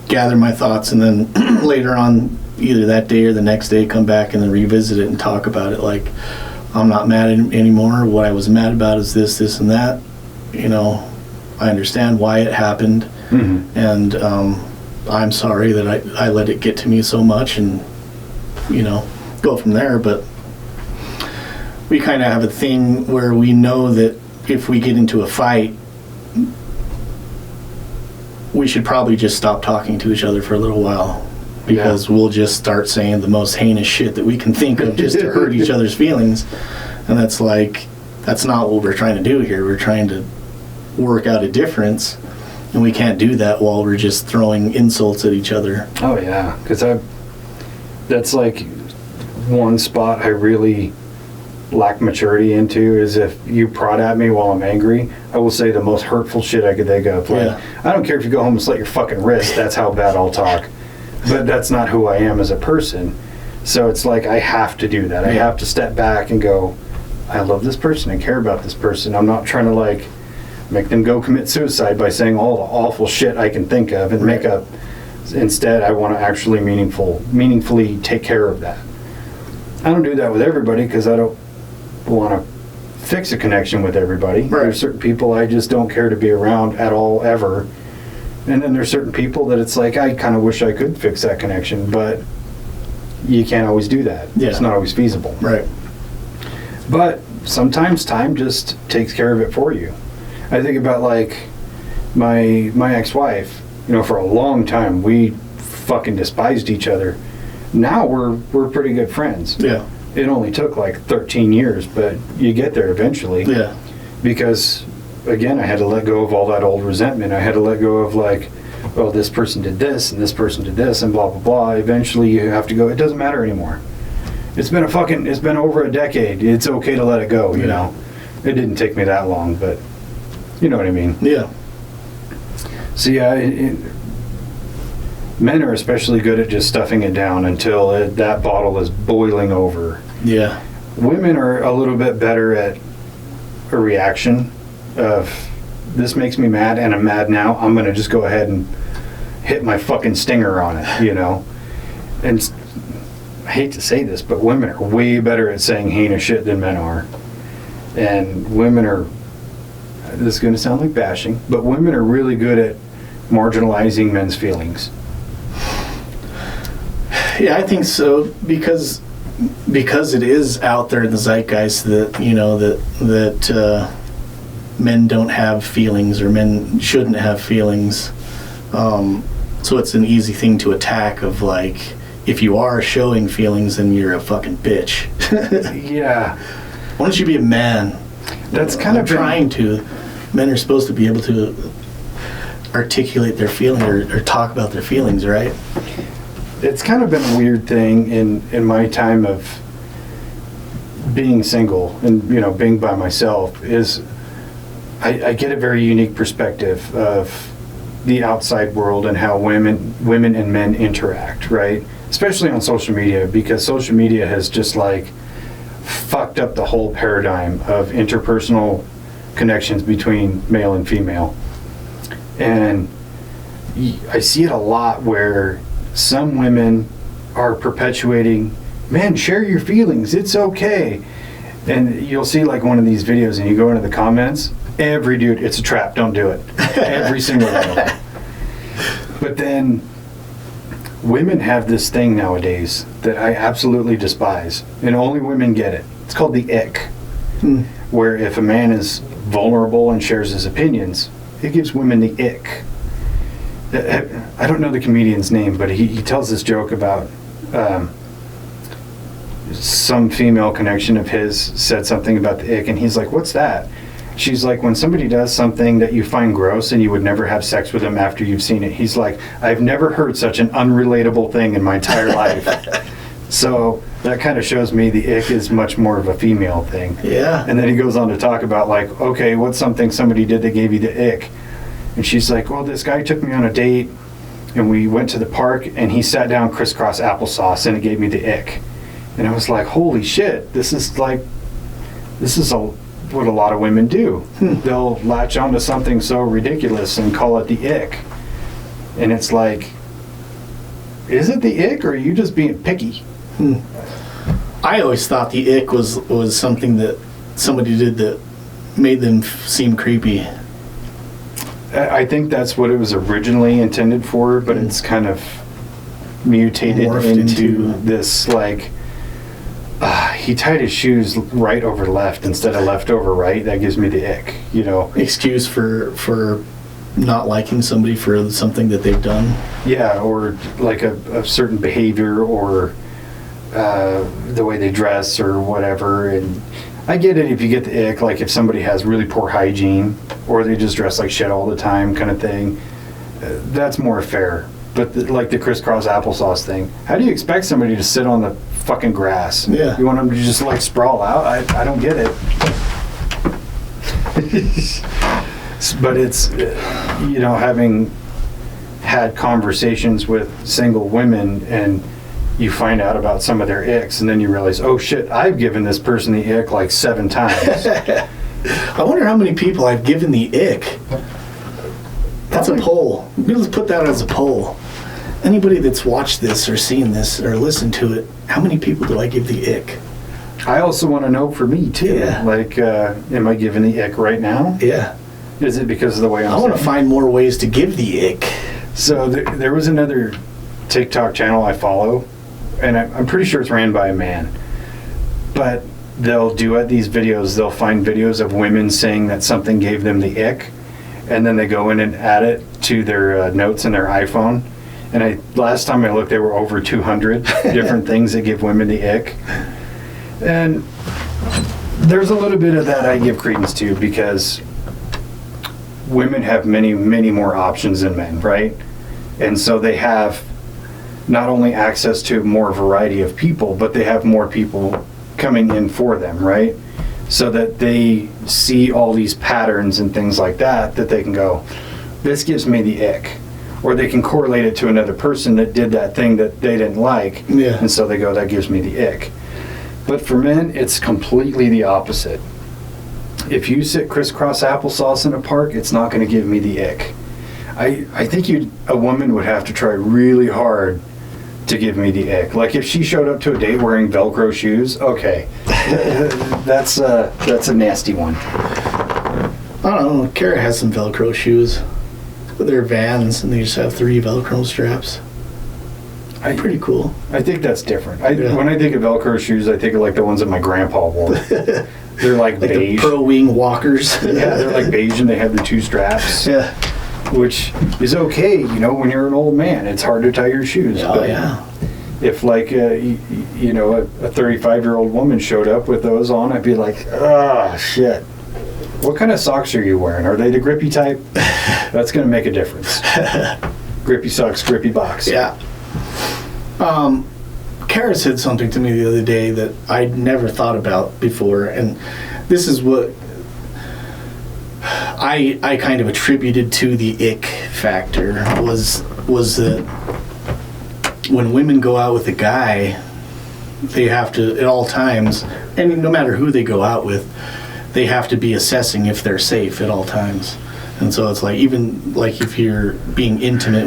gather my thoughts, and then later on, either that day or the next day, come back and then revisit it and talk about it. Like, I'm not mad anymore. What I was mad about is this, and that. You know, I understand why it happened, and I'm sorry that I let it get to me so much, and, you know, go from there. But we kind of have a thing where we know that if we get into a fight, we should probably just stop talking to each other for a little while, because we'll just start saying the most heinous shit that we can think of just to hurt each other's feelings. And that's not what we're trying to do here. We're trying to work out a difference, and we can't do that while we're just throwing insults at each other. Oh yeah, because that's like one spot I really lack maturity into is if you prod at me while I'm angry, I will say the most hurtful shit I could think of. Like, I don't care if you go home and slit your fucking wrist, that's how bad I'll talk. But that's not who I am as a person. So it's like I have to do that. I have to step back and go, I love this person, I care about this person. I'm not trying to like make them go commit suicide by saying all the awful shit I can think of and make up. Instead, I want to actually meaningfully take care of that. I don't do that with everybody because I don't want to fix a connection with everybody. Right. There's certain people I just don't care to be around at all, ever. And then there's certain people that it's like, I kind of wish I could fix that connection, but you can't always do that. Yeah. It's not always feasible. Right. But sometimes time just takes care of it for you. I think about like my ex-wife, you know, for a long time, we fucking despised each other. Now we're pretty good friends. Yeah. It only took like 13 years, but you get there eventually. Yeah. Because, again, I had to let go of all that old resentment. I had to let go of like, well, this person did this and this person did this and blah, blah, blah. Eventually you have to go, it doesn't matter anymore. It's been over a decade. It's okay to let it go, you know. It didn't take me that long, but you know what I mean. Yeah. So yeah, men are especially good at just stuffing it down until that bottle is boiling over. Yeah. Women are a little bit better at a reaction of, this makes me mad and I'm mad now. I'm going to just go ahead and hit my fucking stinger on it, you know. And I hate to say this, but women are way better at saying heinous shit than men are. And women are, this is going to sound like bashing, but women are really good at marginalizing men's feelings. Yeah, I think so, because it is out there in the zeitgeist that, you know, that men don't have feelings, or men shouldn't have feelings. So it's an easy thing to attack, of like, if you are showing feelings, then you're a fucking bitch. Yeah. Why don't you be a man? That's kind of trying to. Men are supposed to be able to articulate their feeling or talk about their feelings, right? It's kind of been a weird thing in my time of being single and, you know, being by myself, is I get a very unique perspective of the outside world and how women and men interact, right? Especially on social media, because social media has just like fucked up the whole paradigm of interpersonal connections between male and female. And I see it a lot where some women are perpetuating, man, share your feelings, it's okay. And you'll see like one of these videos and you go into the comments, every dude, it's a trap, don't do it. Every single one of them. But then women have this thing nowadays that I absolutely despise, and only women get it. It's called the ick. Where if a man is vulnerable and shares his opinions, it gives women the ick. I don't know the comedian's name, but he tells this joke about some female connection of his said something about the ick, and he's like, what's that? She's like, when somebody does something that you find gross and you would never have sex with them after you've seen it. He's like, I've never heard such an unrelatable thing in my entire life. So that kind of shows me the ick is much more of a female thing. Yeah. And then he goes on to talk about like, okay, what's something somebody did that gave you the ick? And she's like, well, this guy took me on a date and we went to the park and he sat down crisscross applesauce and it gave me the ick. And I was like, holy shit, this is what a lot of women do. They'll latch onto something so ridiculous and call it the ick. And it's like, is it the ick, or are you just being picky? I always thought the ick was something that somebody did that made them seem creepy. I think that's what it was originally intended for, but it's kind of mutated into this like, he tied his shoes right over left instead of left over right. That gives me the ick, you know. Excuse for not liking somebody for something that they've done. Yeah, or like a certain behavior, or the way they dress or whatever. And I get it if you get the ick, like if somebody has really poor hygiene or they just dress like shit all the time kind of thing. That's more fair. But like the crisscross applesauce thing, how do you expect somebody to sit on the fucking grass? Yeah. You want them to just like sprawl out? I don't get it. But it's, having had conversations with single women and you find out about some of their icks and then you realize, oh shit, I've given this person the ick like 7 times. I wonder how many people I've given the ick. That's a poll. Let's put that as a poll. Anybody that's watched this or seen this or listened to it, how many people do I give the ick? I also want to know for me too. Yeah. Like, am I giving the ick right now? Yeah. Is it because of the way I want to find more ways to give the ick. So there was another TikTok channel I follow, and I'm pretty sure it's ran by a man. But they'll do these videos, they'll find videos of women saying that something gave them the ick, and then they go in and add it to their notes in their iPhone. And last time I looked, there were over 200 different things that give women the ick. And there's a little bit of that I give credence to, because women have many, many more options than men, right? And so they have not only access to more variety of people, but they have more people coming in for them, right? So that they see all these patterns and things like that they can go, this gives me the ick. Or they can correlate it to another person that did that thing that they didn't like. Yeah. And so they go, that gives me the ick. But for men, it's completely the opposite. If you sit crisscross applesauce in a park, it's not going to give me the ick. I think a woman would have to try really hard to give me the ick. Like if she showed up to a date wearing Velcro shoes, okay, that's a nasty one. I don't know. Kara has some Velcro shoes, but they're Vans, and they just have 3 Velcro straps. Pretty cool. I think that's different. When I think of Velcro shoes, I think of like the ones that my grandpa wore. They're like beige. The Pro Wing Walkers. Yeah, they're like beige and they have the 2 straps. Yeah. Which is okay, when you're an old man. It's hard to tie your shoes. Oh, yeah. If like, a 35-year-old woman showed up with those on, I'd be like, shit. What kind of socks are you wearing? Are they the grippy type? That's going to make a difference. Grippy socks, grippy box. Yeah. Kara said something to me the other day that I'd never thought about before, and this is what I kind of attributed to the ick factor was that when women go out with a guy, they have to, at all times, and no matter who they go out with, they have to be assessing if they're safe at all times. And so it's like, even like if you're being intimate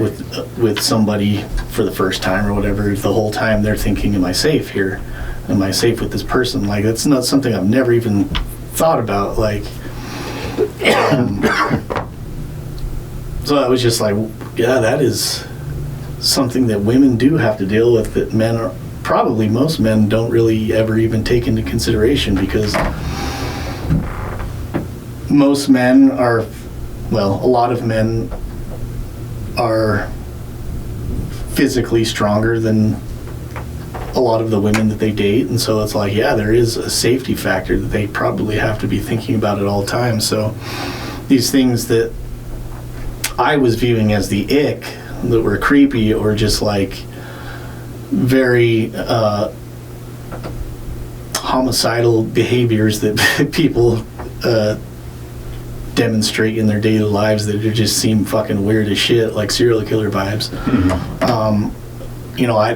with somebody for the first time or whatever, the whole time they're thinking, am I safe here? Am I safe with this person? Like, that's not something I've never even thought about. Like, so I was just like, yeah, that is something that women do have to deal with, that men are, probably most men don't really ever even take into consideration, because most men are, well, a lot of men are physically stronger than a lot of the women that they date, and so it's like, yeah, there is a safety factor that they probably have to be thinking about at all times. So these things that I was viewing as the ick, that were creepy or just like very homicidal behaviors that people demonstrate in their daily lives, that just seem fucking weird as shit, like serial killer vibes. Mm-hmm.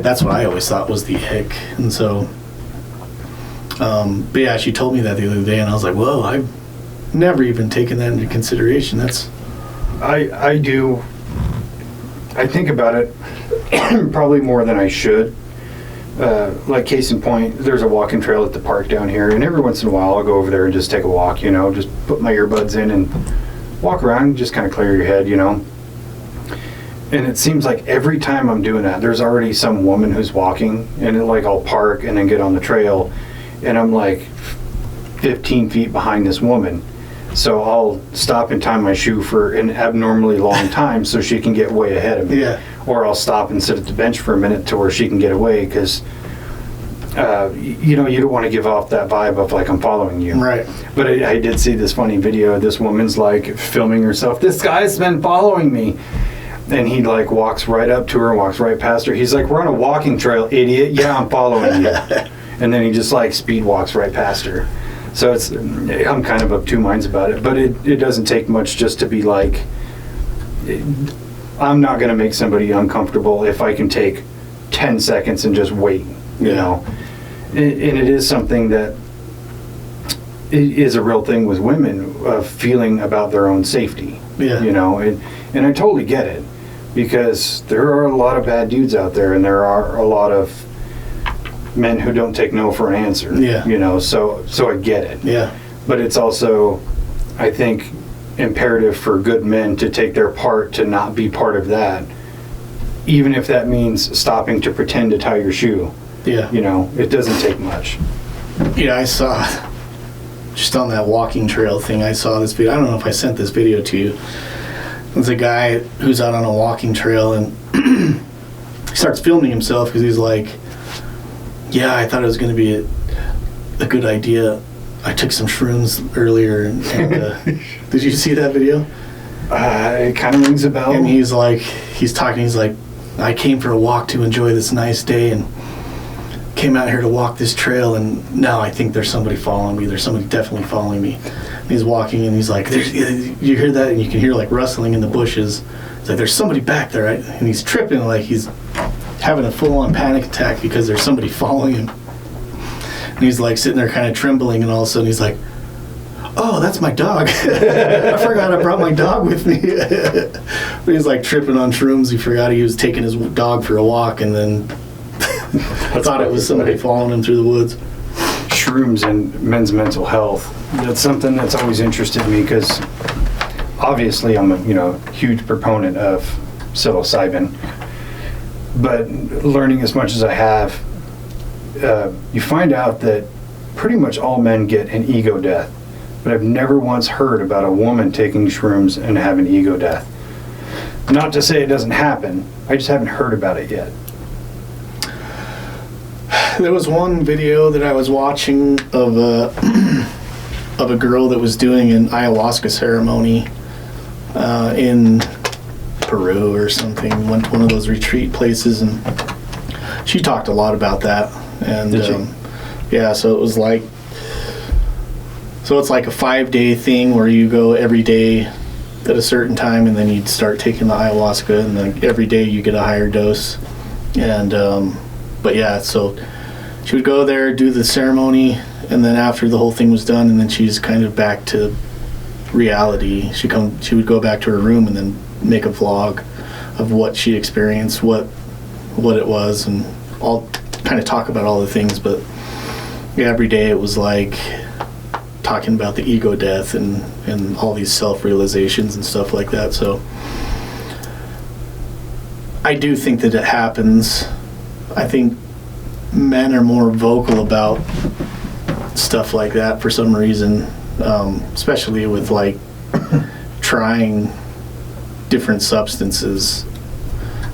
That's what I always thought was the ick. And so, but yeah, she told me that the other day, and I was like, whoa, I've never even taken that into consideration. I do. I think about it probably more than I should. Like case in point, there's a walking trail at the park down here, and every once in a while I'll go over there and just take a walk, just put my earbuds in and walk around and just kind of clear your head, And it seems like every time I'm doing that, there's already some woman who's walking, and I'll park and then get on the trail, and I'm like 15 feet behind this woman. So I'll stop and tie my shoe for an abnormally long time so she can get way ahead of me. Yeah. Or I'll stop and sit at the bench for a minute to where she can get away, because you know, you don't want to give off that vibe of like I'm following you. Right. But I did see this funny video. This woman's like filming herself. This guy's been following me. And he like walks right up to her, walks right past her. He's like, we're on a walking trail, idiot. Yeah, I'm following you. And then he just like speed walks right past her. So I'm kind of of two minds about it. But it doesn't take much just to be like, I'm not going to make somebody uncomfortable if I can take 10 seconds and just wait, you know. And it is something that it is a real thing with women of feeling about their own safety, you know. And I totally get it. Because there are a lot of bad dudes out there, and there are a lot of men who don't take no for an answer. You know, so I get it. But it's also, I think, imperative for good men to take their part to not be part of that, even if that means stopping to pretend to tie your shoe. You know, it doesn't take much. Yeah, I saw, just on that walking trail thing, I saw this video. I don't know if I sent this video to you. There's a guy who's out on a walking trail, and he starts filming himself because he's like, yeah, I thought it was going to be a good idea. I took some shrooms earlier. And did you see that video? It kind of rings a bell. And he's like, he's like, I came for a walk to enjoy this nice day and came out here to walk this trail, and now I think there's somebody following me. There's somebody definitely following me. And he's walking, and he's like, you hear that, and you can hear like rustling in the bushes. It's like, there's somebody back there, right? And he's tripping, like he's having a full-on panic attack because there's somebody following him. And he's like sitting there kind of trembling, and all of a sudden he's like, oh, that's my dog. I forgot I brought my dog with me. But he's like tripping on shrooms. He forgot he was taking his dog for a walk, and then I thought it was somebody following him through the woods. Shrooms and men's mental health. That's something that's always interested me, because obviously I'm a huge proponent of psilocybin. But learning as much as I have, you find out that pretty much all men get an ego death. But I've never once heard about a woman taking shrooms and having ego death. Not to say it doesn't happen, I just haven't heard about it yet. There was one video that I was watching of a girl that was doing an ayahuasca ceremony in Peru or something. Went to one of those retreat places, and she talked a lot about that. And yeah, so it was like, so it's like a 5-day thing where you go every day at a certain time, and then you'd start taking the ayahuasca, and then every day you get a higher dose. And but yeah, so she would go there, do the ceremony, and then after the whole thing was done, and then she's kind of back to reality. She would go back to her room and then make a vlog of what she experienced, what it was, and all kind of talk about all the things. But yeah, every day it was like talking about the ego death and all these self-realizations and stuff like that. So I do think that it happens. I think men are more vocal about stuff like that for some reason, especially with like trying different substances.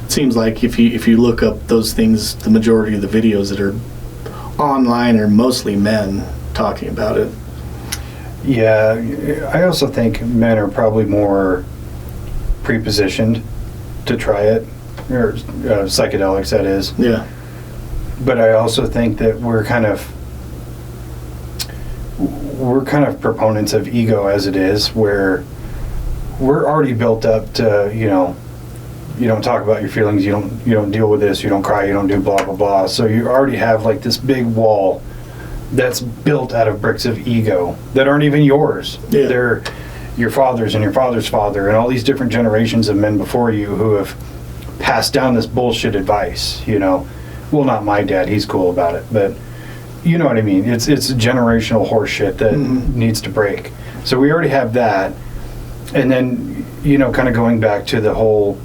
It seems like if you look up those things, the majority of the videos that are online are mostly men talking about it. Yeah, I also think men are probably more prepositioned to try it, or psychedelics, that is. Yeah. But I also think that we're kind of proponents of ego as it is, where we're already built up to, you don't talk about your feelings, you don't deal with this, you don't cry, you don't do blah blah blah. So you already have like this big wall that's built out of bricks of ego that aren't even yours. Yeah. They're your father's and your father's father and all these different generations of men before you who have passed down this bullshit advice, Well, not my dad, he's cool about it, but you know what I mean. It's generational horse shit that needs to break. So we already have that. And then, kind of going back to the whole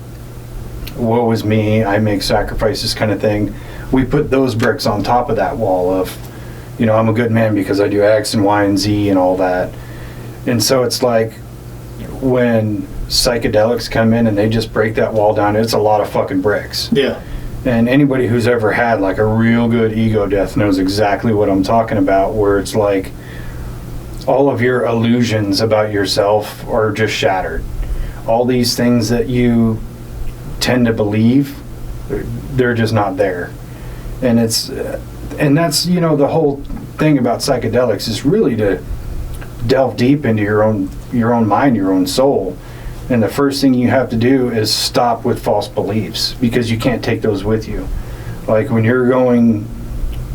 woe is me, I make sacrifices kind of thing. We put those bricks on top of that wall of, I'm a good man because I do X and Y and Z and all that. And so it's like when psychedelics come in and they just break that wall down, it's a lot of fucking bricks. Yeah. And anybody who's ever had like a real good ego death knows exactly what I'm talking about, where it's like all of your illusions about yourself are just shattered. All these things that you tend to believe, they're just not there. And that's, you know, the whole thing about psychedelics is really to delve deep into your own mind, your own soul. And the first thing you have to do is stop with false beliefs, because you can't take those with you. Like when you're going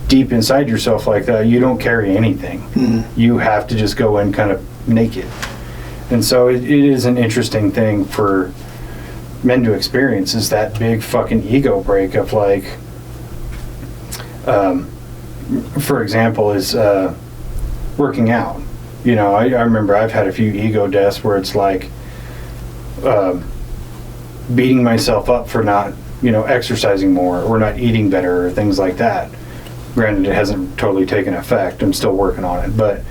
deep inside yourself like that, you don't carry anything. Mm-hmm. You have to just go in kind of naked. And so it is an interesting thing for men to experience, is that big fucking ego break of like, for example, is working out. You know, I remember I've had a few ego deaths where it's like, beating myself up for not, you know, exercising more or not eating better or things like that. Granted, it hasn't totally taken effect. I'm still working on it. But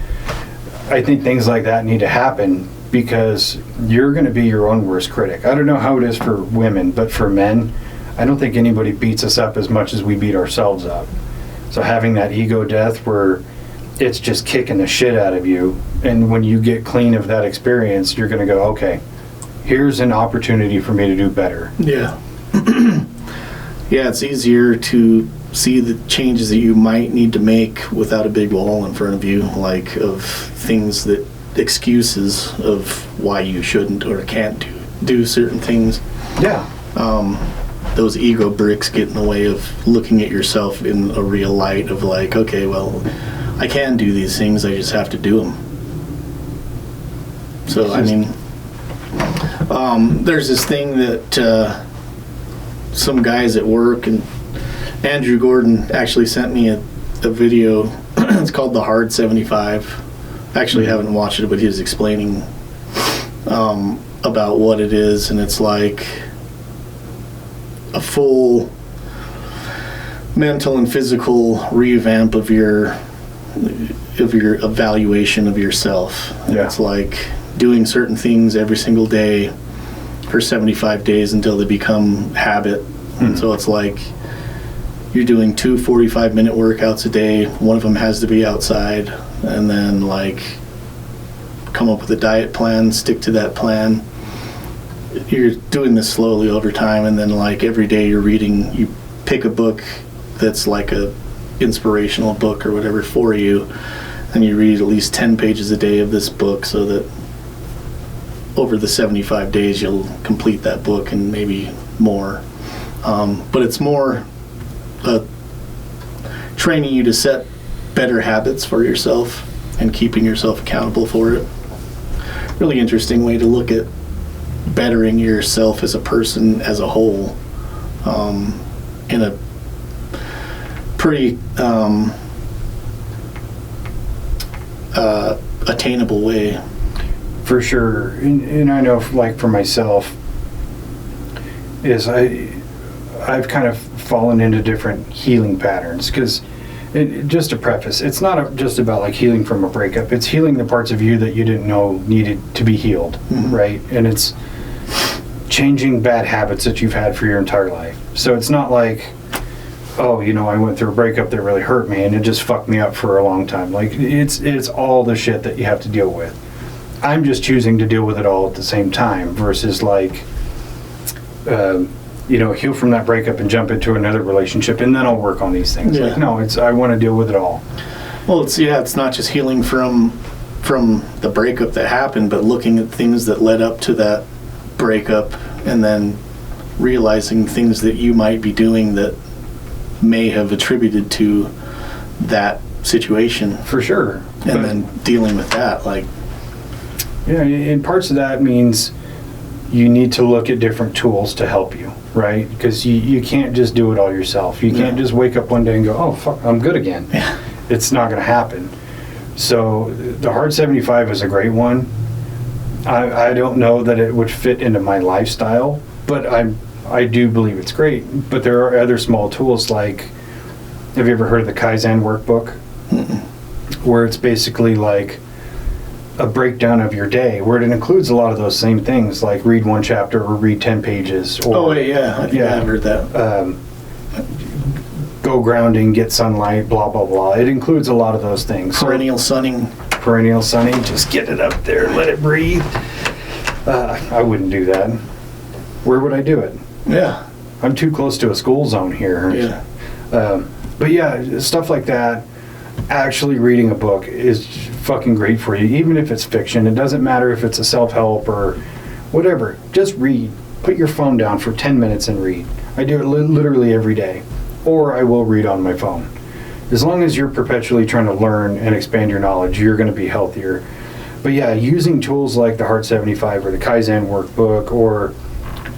I think things like that need to happen, because you're going to be your own worst critic. I don't know how it is for women, but for men, I don't think anybody beats us up as much as we beat ourselves up. So having that ego death where it's just kicking the shit out of you, and when you get clean of that experience, you're going to go, okay, here's an opportunity for me to do better. Yeah. Yeah, it's easier to see the changes that you might need to make without a big wall in front of you, like of things that, excuses of why you shouldn't or can't do certain things. Yeah. Those ego bricks get in the way of looking at yourself in a real light of like, okay, well, I can do these things, I just have to do them. So, I mean... there's this thing that some guys at work, and Andrew Gordon actually sent me a video. It's called The Hard 75. I actually haven't watched it, but he was explaining about what it is, and it's like a full mental and physical revamp of your evaluation of yourself. And it's like doing certain things every single day for 75 days until they become habit. Mm-hmm. And so it's like you're doing 2 45-minute workouts a day. One of them has to be outside, and then like come up with a diet plan, stick to that plan. You're doing this slowly over time, and then like every day you're reading, you pick a book that's like a inspirational book or whatever for you, and you read at least 10 pages a day of this book, so that over the 75 days you'll complete that book and maybe more. But it's more training you to set better habits for yourself and keeping yourself accountable for it. Really interesting way to look at bettering yourself as a person as a whole, in a pretty attainable way. For sure. And I know, like for myself, is I've kind of fallen into different healing patterns, because just to preface, it's not just about like healing from a breakup. It's healing the parts of you that you didn't know needed to be healed. Mm-hmm. Right? And it's changing bad habits that you've had for your entire life. So it's not like, oh, you know, I went through a breakup that really hurt me and it just fucked me up for a long time. Like it's all the shit that you have to deal with. I'm just choosing to deal with it all at the same time, versus like, you know, heal from that breakup and jump into another relationship and then I'll work on these things. Yeah. Like, no, I want to deal with it all. Well, it's not just healing from the breakup that happened, but looking at things that led up to that breakup, and then realizing things that you might be doing that may have attributed to that situation. For sure. And then dealing with that, like... Yeah, and parts of that means you need to look at different tools to help you, right? Because you can't just do it all yourself. You can't just wake up one day and go, oh, fuck, I'm good again. Yeah. It's not going to happen. So the Hard 75 is a great one. I don't know that it would fit into my lifestyle, but I do believe it's great. But there are other small tools, like, have you ever heard of the Kaizen workbook? Mm-mm. Where it's basically like a breakdown of your day, where it includes a lot of those same things, like read 1 chapter or read 10 pages. Or, I think I've heard that. go grounding, get sunlight, blah, blah, blah. It includes a lot of those things. Perennial sunning. Perennial sunning, just get it up there, let it breathe. I wouldn't do that. Where would I do it? Yeah. I'm too close to a school zone here. Yeah. But yeah, stuff like that. Actually reading a book is fucking great for you, even if it's fiction. It doesn't matter if it's a self-help or whatever. Just read. Put your phone down for 10 minutes and read. I do it literally every day. Or I will read on my phone. As long as you're perpetually trying to learn and expand your knowledge, you're going to be healthier. But yeah, using tools like the Heart 75 or the Kaizen workbook or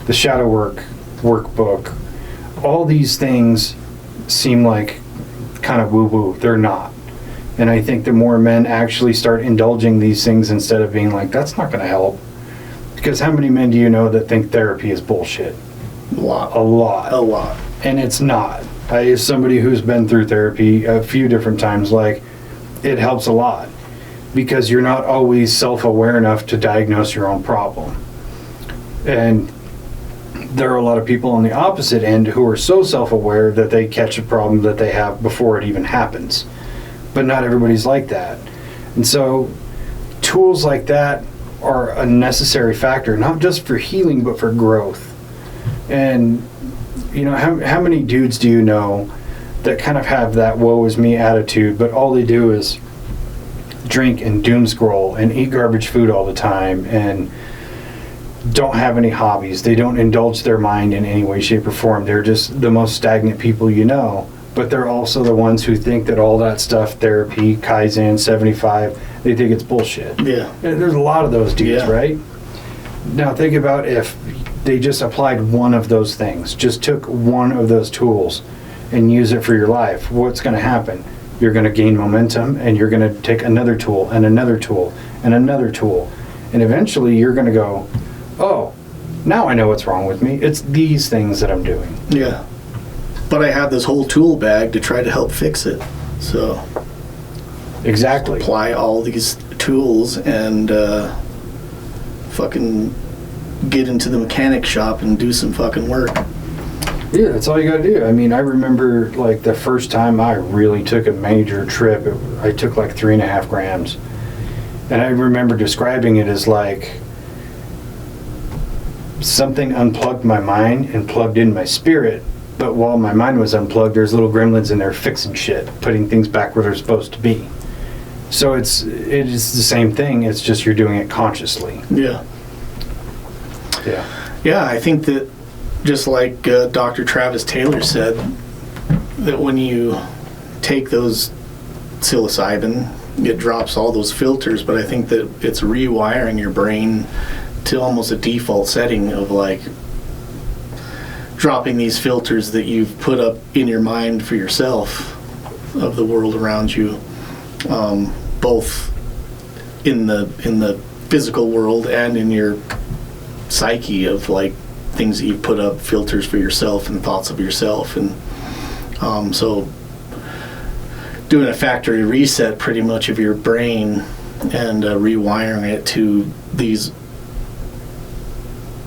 the Shadow Work workbook, all these things seem like kind of woo-woo. They're not. And I think the more men actually start indulging these things instead of being like, that's not going to help. Because how many men do you know that think therapy is bullshit? A lot. A lot. A lot. And it's not. As somebody who's been through therapy a few different times, like, it helps a lot. Because you're not always self-aware enough to diagnose your own problem. And there are a lot of people on the opposite end who are so self-aware that they catch a problem that they have before it even happens. But not everybody's like that. And so tools like that are a necessary factor, not just for healing, but for growth. And, you know, how many dudes do you know that kind of have that woe is me attitude, but all they do is drink and doom scroll and eat garbage food all the time and don't have any hobbies. They don't indulge their mind in any way, shape, or form. They're just the most stagnant people you know. But they're also the ones who think that all that stuff, therapy, Kaizen, 75, they think it's bullshit. Yeah. And there's a lot of those dudes, Yeah. right? Now think about if they just applied one of those things, just took one of those tools and use it for your life. What's going to happen? You're going to gain momentum, and you're going to take another tool and another tool and another tool. And eventually you're going to go, oh, now I know what's wrong with me. It's these things that I'm doing. Yeah. But I have this whole tool bag to try to help fix it. So Exactly. apply all these tools and fucking get into the mechanic shop and do some fucking work. Yeah, that's all you gotta do. I mean, I remember like the first time I really took a major trip, I took like 3.5 grams. And I remember describing it as like something unplugged my mind and plugged in my spirit. But while my mind was unplugged, there's little gremlins in there fixing shit, putting things back where they're supposed to be. So it is the same thing. It's just you're doing it consciously. Yeah. Yeah. Yeah, I think that just like Dr. Travis Taylor said, that when you take those psilocybin, it drops all those filters, but I think that it's rewiring your brain to almost a default setting of like dropping these filters that you've put up in your mind for yourself of the world around you, both in the physical world and in your psyche of like things that you put up, filters for yourself and thoughts of yourself. And so doing a factory reset pretty much of your brain and rewiring it to these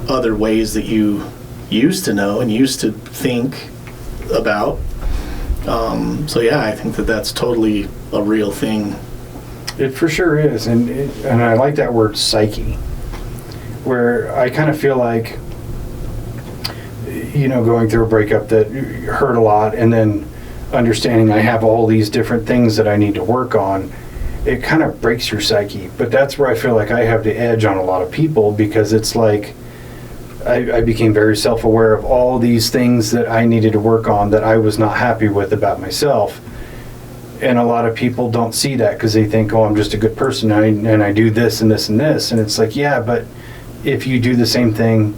other ways that you used to know and used to think about. So yeah, I think that that's totally a real thing. It for sure is, and I like that word psyche, where I kind of feel like, you know, going through a breakup that hurt a lot, and then understanding I have all these different things that I need to work on, it kind of breaks your psyche. But that's where I feel like I have the edge on a lot of people, because it's like I became very self-aware of all these things that I needed to work on that I was not happy with about myself. And a lot of people don't see that because they think, oh, I'm just a good person and I do this and this and this. And it's like, yeah, but if you do the same thing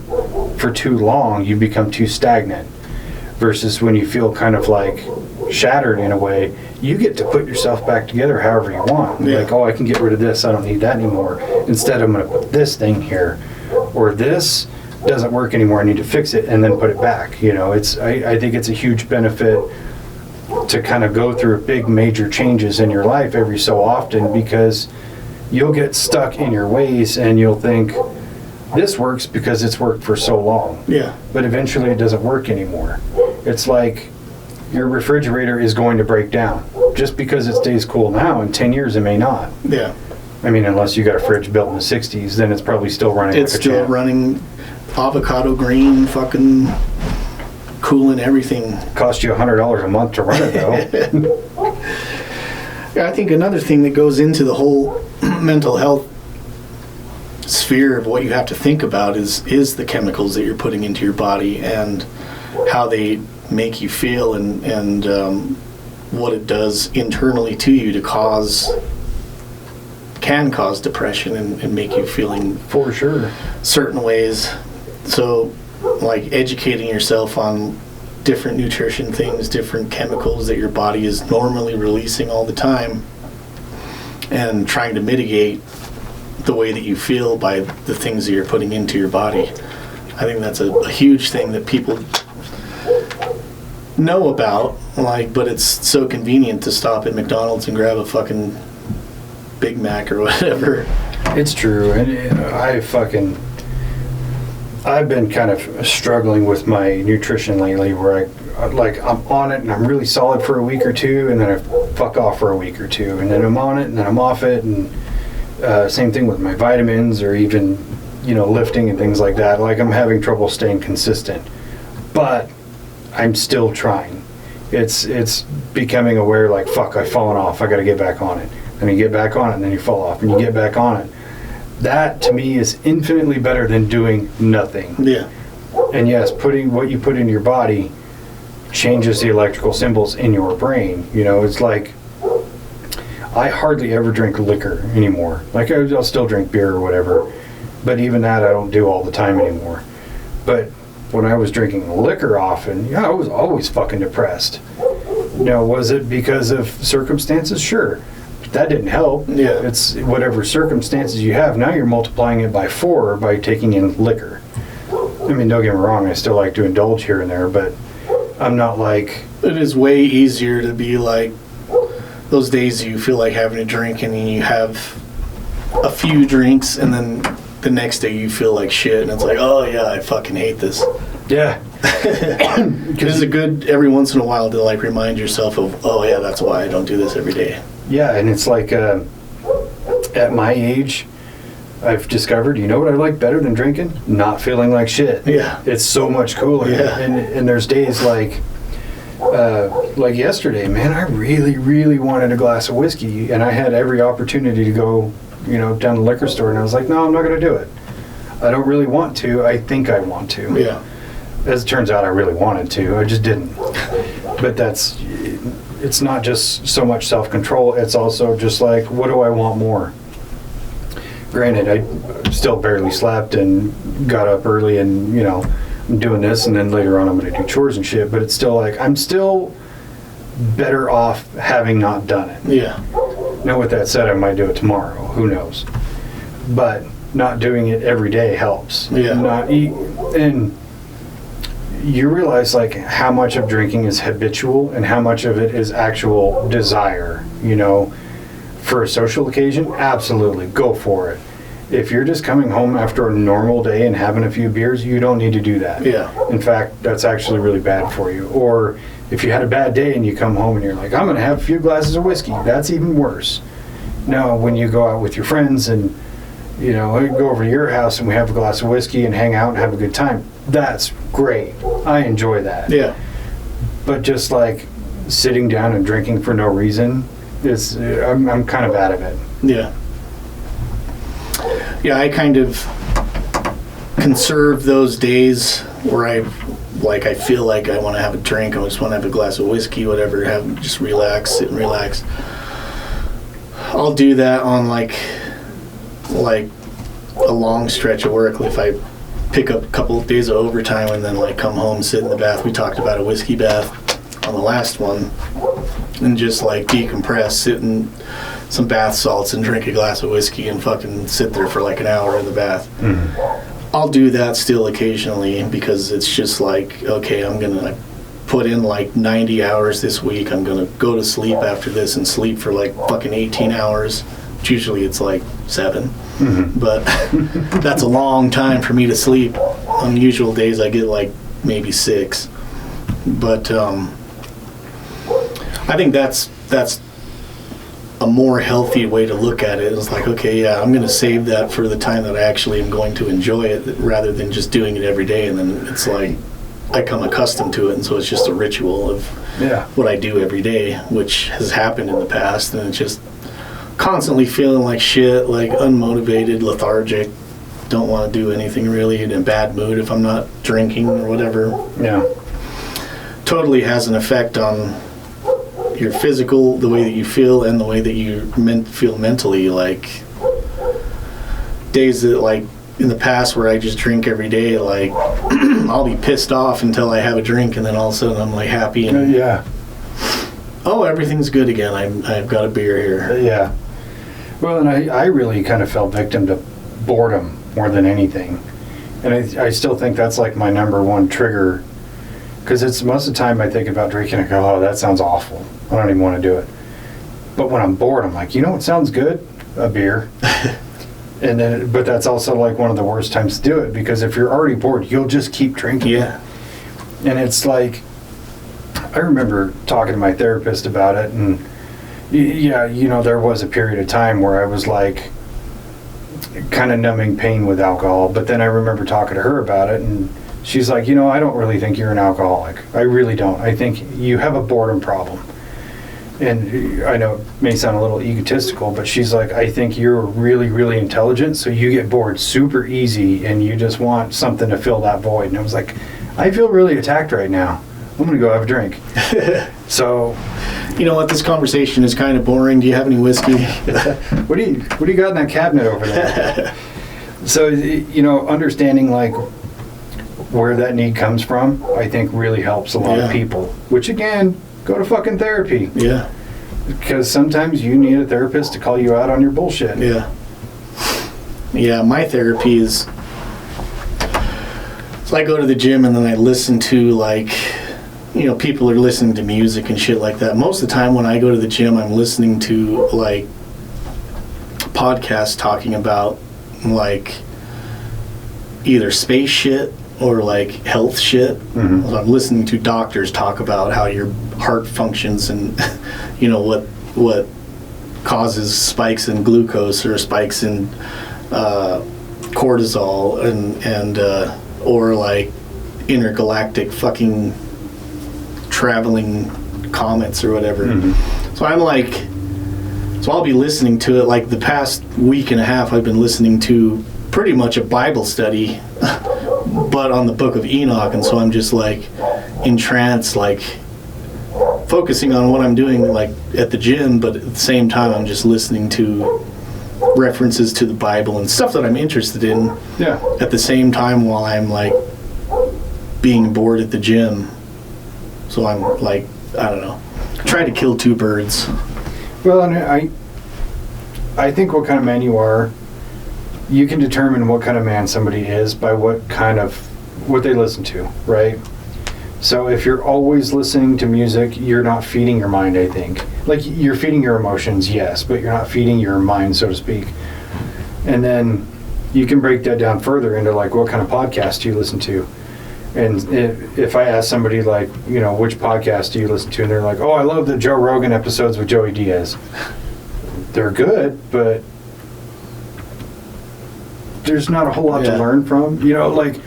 for too long, you become too stagnant. Versus when you feel kind of like shattered in a way, you get to put yourself back together however you want. Yeah. Like, oh, I can get rid of this. I don't need that anymore. Instead, I'm going to put this thing here. Or this doesn't work anymore. I need to fix it and then put it back. You know, I think it's a huge benefit to kind of go through big major changes in your life every so often, because you'll get stuck in your ways and you'll think this works because it's worked for so long. Yeah. But eventually it doesn't work anymore. It's like your refrigerator is going to break down. Just because it stays cool now, in 10 years it may not. Yeah. I mean, unless you got a fridge built in the 60s, then it's probably still running It's like a still champ. running avocado green, fucking cooling everything. Cost you $100 a month to run it, though. Yeah, I think another thing that goes into the whole mental health sphere of what you have to think about is the chemicals that you're putting into your body and how they make you feel and what it does internally to you to can cause depression and make you feeling For sure. certain ways. So like educating yourself on different nutrition things, different chemicals that your body is normally releasing all the time, and trying to mitigate the way that you feel by the things that you're putting into your body. I think that's a huge thing that people know about, but it's so convenient to stop at McDonald's and grab a fucking Big Mac or whatever. It's true, and I've been kind of struggling with my nutrition lately, where I'm on it and I'm really solid for a week or two, and then I fuck off for a week or two, and then I'm on it and then I'm off it, and same thing with my vitamins or even lifting and things like that. Like, I'm having trouble staying consistent, but I'm still trying. It's becoming aware, like, fuck, I've fallen off, I gotta get back on it. And you get back on it, and then you fall off, and you get back on it. That, to me, is infinitely better than doing nothing. Yeah. And yes, putting what you put into your body changes the electrical symbols in your brain. It's like, I hardly ever drink liquor anymore. Like, I'll still drink beer or whatever, but even that I don't do all the time anymore. But when I was drinking liquor often, I was always fucking depressed. Was it because of circumstances? Sure. That didn't help. Yeah. It's whatever circumstances you have. Now you're multiplying it by 4 by taking in liquor. I mean, don't get me wrong, I still like to indulge here and there, but I'm not like... It is way easier to be like those days you feel like having a drink and then you have a few drinks and then the next day you feel like shit and it's like, oh yeah, I fucking hate this. Yeah. It's a good every once in a while to like remind yourself of, oh yeah, that's why I don't do this every day. Yeah, and it's like, at my age, I've discovered, you know what I like better than drinking? Not feeling like shit. Yeah. It's so much cooler. Yeah. And there's days like yesterday, man, I really, really wanted a glass of whiskey, and I had every opportunity to go, down to the liquor store, and I was like, no, I'm not going to do it. I don't really want to. I think I want to. Yeah. As it turns out, I really wanted to. I just didn't. But it's not just so much self-control, it's also just like, what do I want more? Granted, I still barely slept and got up early and, I'm doing this, and then later on I'm going to do chores and shit, but it's still like, I'm still better off having not done it. Yeah. Now, with that said, I might do it tomorrow, who knows? But not doing it every day helps. Yeah. And you realize like how much of drinking is habitual and how much of it is actual desire, for a social occasion. Absolutely, go for it. If you're just coming home after a normal day and having a few beers, you don't need to do that. Yeah. In fact, that's actually really bad for you. Or if you had a bad day and you come home and you're like, I'm going to have a few glasses of whiskey, that's even worse. Now, when you go out with your friends and we go over to your house and we have a glass of whiskey and hang out and have a good time, that's great. I enjoy that. Yeah. But just like sitting down and drinking for no reason, I'm kind of out of it. Yeah. Yeah, I kind of conserve those days where I feel like I want to have a drink, I just want to have a glass of whiskey, whatever, just relax, sit and relax. I'll do that on like a long stretch of work. If I pick up a couple of days of overtime and then like come home, sit in the bath. We talked about a whiskey bath on the last one, and just like decompress, sit in some bath salts and drink a glass of whiskey and fucking sit there for like an hour in the bath. Mm-hmm. I'll do that still occasionally because it's just like, okay, I'm gonna put in like 90 hours this week. I'm gonna go to sleep after this and sleep for like fucking 18 hours. Usually it's like 7. Mm-hmm. But that's a long time for me to sleep. On usual days I get like maybe 6. But I think that's a more healthy way to look at it. It's like, okay, yeah, I'm going to save that for the time that I actually am going to enjoy it, rather than just doing it every day. And then it's like I come accustomed to it, and so it's just a ritual of what I do every day, which has happened in the past. And it's just constantly feeling like shit, like unmotivated, lethargic, don't want to do anything really, in a bad mood if I'm not drinking or whatever. Yeah. Totally has an effect on your physical, the way that you feel, and the way that you feel mentally. Like days that, like in the past, where I just drink every day, like I'll be pissed off until I have a drink, and then all of a sudden I'm like happy and oh, everything's good again. I've got a beer here. Yeah. Well, and I really kind of fell victim to boredom more than anything, and I still think that's like my number one trigger, because it's most of the time I think about drinking, I go, oh, that sounds awful, I don't even want to do it. But when I'm bored, I'm like, you know what sounds good? A beer. And then, but that's also like one of the worst times to do it, because if you're already bored, you'll just keep drinking. Yeah. And it's like, I remember talking to my therapist about it, and yeah, you know, there was a period of time where I was like kind of numbing pain with alcohol, but then I remember talking to her about it, and she's like, you know, I don't really think you're an alcoholic. I really don't. I think you have a boredom problem. And I know it may sound a little egotistical, but she's like, I think you're really, really intelligent, so you get bored super easy, and you just want something to fill that void. And I was like, I feel really attacked right now. I'm going to go have a drink. So, you know what, this conversation is kind of boring. Do you have any whiskey? What do you got in that cabinet over there? So, you know, understanding like where that need comes from, I think really helps a lot of people, which again, go to fucking therapy. Yeah. Because sometimes you need a therapist to call you out on your bullshit. Yeah. Yeah, my therapy is, so I go to the gym and then I listen to, like, you know, people are listening to music and shit like that. Most of the time when I go to the gym, I'm listening to, like, podcasts talking about, like, either space shit or, like, health shit. Mm-hmm. So I'm listening to doctors talk about how your heart functions and, you know, what causes spikes in glucose or spikes in cortisol and or, like, intergalactic fucking traveling comets or whatever. Mm-hmm. So I'm like, so I'll be listening to it. Like the past week and a half, I've been listening to pretty much a Bible study, but on the Book of Enoch. And so I'm just like entranced, like focusing on what I'm doing, like at the gym, but at the same time, I'm just listening to references to the Bible and stuff that I'm interested in. Yeah. At the same time, while I'm like being bored at the gym. So I'm like, I don't know, try to kill two birds. Well, and I think what kind of man you are, you can determine what kind of man somebody is by what they listen to, right? So if you're always listening to music, you're not feeding your mind, I think. Like, you're feeding your emotions, yes, but you're not feeding your mind, so to speak. And then you can break that down further into, like, what kind of podcast do you listen to? And if I ask somebody, like, you know, which podcast do you listen to? And they're like, oh, I love the Joe Rogan episodes with Joey Diaz. They're good, but there's not a whole lot to learn from. You know, like,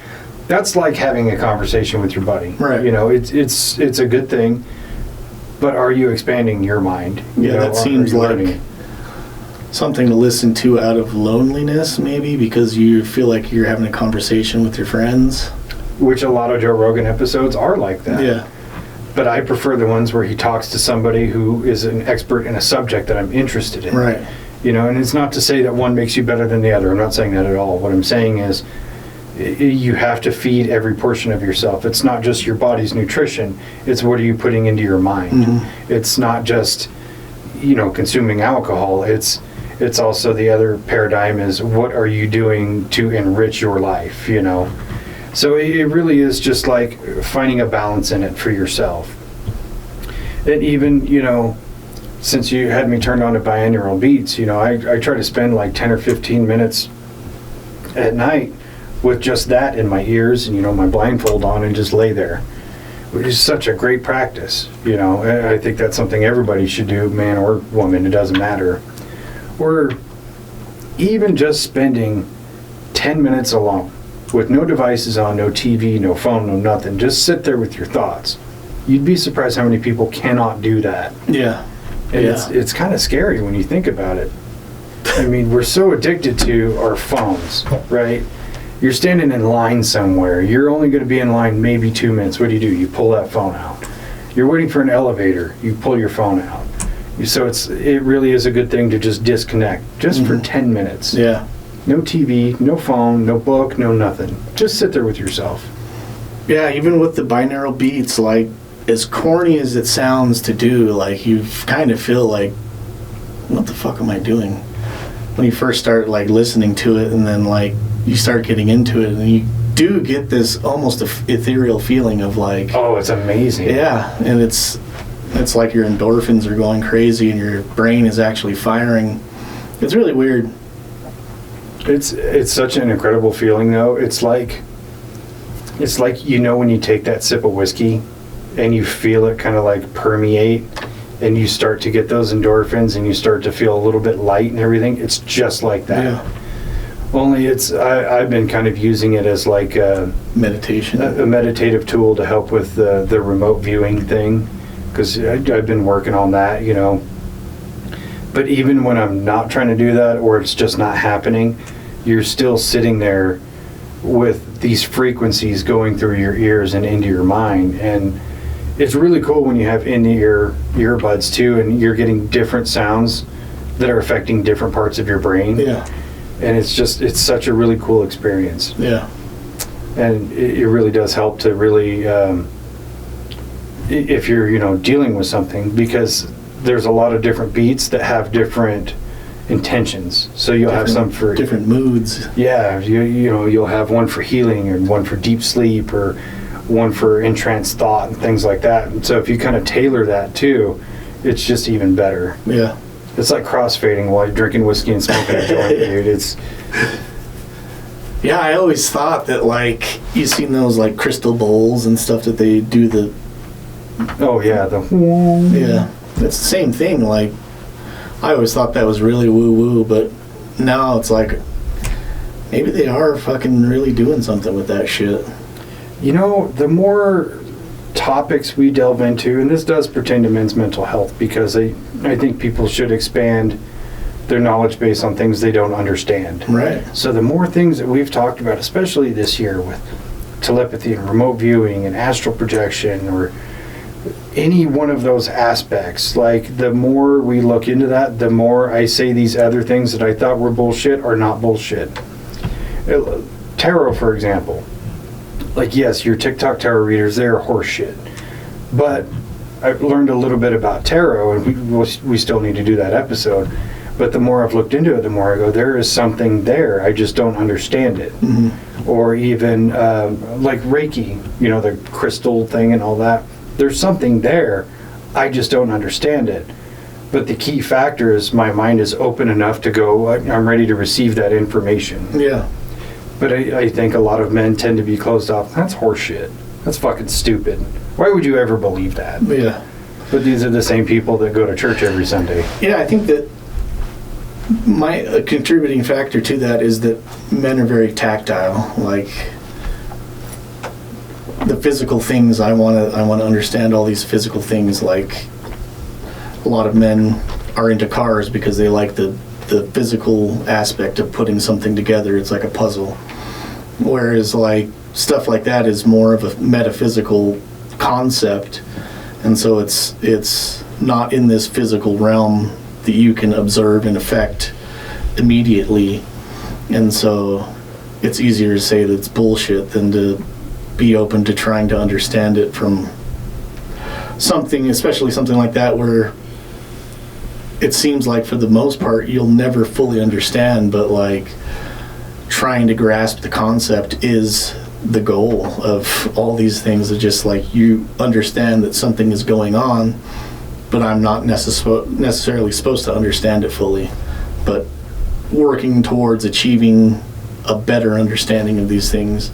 that's like having a conversation with your buddy. Right. You know, it's a good thing, but are you expanding your mind? Yeah, that seems like something to listen to out of loneliness, maybe, because you feel like you're having a conversation with your friends. Which a lot of Joe Rogan episodes are like that. Yeah. But I prefer the ones where he talks to somebody who is an expert in a subject that I'm interested in. Right. You know, and it's not to say that one makes you better than the other. I'm not saying that at all. What I'm saying is you have to feed every portion of yourself. It's not just your body's nutrition. It's what are you putting into your mind. Mm-hmm. It's not just, you know, consuming alcohol. It's also the other paradigm is what are you doing to enrich your life, you know. So it really is just like finding a balance in it for yourself. And even, you know, since you had me turned on to binaural beats, you know, I try to spend like 10 or 15 minutes at night with just that in my ears and, you know, my blindfold on and just lay there. which is such a great practice. You know, and I think that's something everybody should do, man or woman, it doesn't matter. Or even just spending 10 minutes alone with no devices on, no TV, no phone, no nothing. Just sit there with your thoughts. You'd be surprised how many people cannot do that. Yeah. And it's kind of scary when you think about it. I mean, we're so addicted to our phones, right? You're standing in line somewhere. You're only going to be in line maybe 2 minutes. What do? You pull that phone out. You're waiting for an elevator. You pull your phone out. So it really is a good thing to just disconnect, just for 10 minutes. Yeah. No TV, no phone, no book, no nothing. Just sit there with yourself. Yeah, even with the binaural beats, like, as corny as it sounds to do, like, you kind of feel like, what the fuck am I doing? When you first start, like, listening to it, and then, like, you start getting into it, and you do get this almost ethereal feeling of, like... Oh, it's amazing. Yeah, and it's like your endorphins are going crazy, and your brain is actually firing. It's really weird. It's such an incredible feeling, though. It's like, you know, when you take that sip of whiskey and you feel it kind of like permeate, and you start to get those endorphins and you start to feel a little bit light and everything. It's just like that. Yeah. Only I've been kind of using it as like a meditative tool to help with the remote viewing thing, because I've been working on that, you know. But even when I'm not trying to do that, or it's just not happening, you're still sitting there with these frequencies going through your ears and into your mind. And it's really cool when you have in-ear earbuds too, and you're getting different sounds that are affecting different parts of your brain. Yeah. And it's such a really cool experience. Yeah. And it really does help to really, if you're, you know, dealing with something, because there's a lot of different beats that have different intentions. So you'll have some for different moods. Yeah, you know, you'll have one for healing, and one for deep sleep, or one for entranced thought and things like that. And so if you kind of tailor that too, it's just even better. Yeah. It's like crossfading while you're drinking whiskey and smoking a joint, dude. Yeah, I always thought that, like, you've seen those, like, crystal bowls and stuff that they do the... Oh, yeah, Yeah, it's the same thing. Like, I always thought that was really woo-woo, but now it's like, maybe they are fucking really doing something with that shit. You know, the more topics we delve into, and this does pertain to men's mental health, because I think people should expand their knowledge base on things they don't understand. Right. So the more things that we've talked about, especially this year with telepathy and remote viewing and astral projection, or any one of those aspects, like, the more we look into that, the more I say these other things that I thought were bullshit are not bullshit. Tarot, for example. Like, yes, your TikTok tarot readers, they're horseshit. But I've learned a little bit about tarot, and we still need to do that episode. But the more I've looked into it, the more I go, there is something there. I just don't understand it. Mm-hmm. Or even like Reiki, you know, the crystal thing and all that. There's something there. I just don't understand it. But the key factor is my mind is open enough to go, I'm ready to receive that information. Yeah. But I think a lot of men tend to be closed off. That's horseshit. That's fucking stupid. Why would you ever believe that? Yeah. But these are the same people that go to church every Sunday. Yeah, I think that my contributing factor to that is that men are very tactile. Like, the physical things, I want to understand all these physical things. Like, a lot of men are into cars because they like the physical aspect of putting something together. It's like a puzzle. Whereas, like, stuff like that is more of a metaphysical concept, and so it's not in this physical realm that you can observe and affect immediately. And so it's easier to say that it's bullshit than to be open to trying to understand it from something, especially something like that, where it seems like for the most part you'll never fully understand, but like trying to grasp the concept is the goal of all these things. Are just like, you understand that something is going on, but I'm not necessarily supposed to understand it fully, but working towards achieving a better understanding of these things.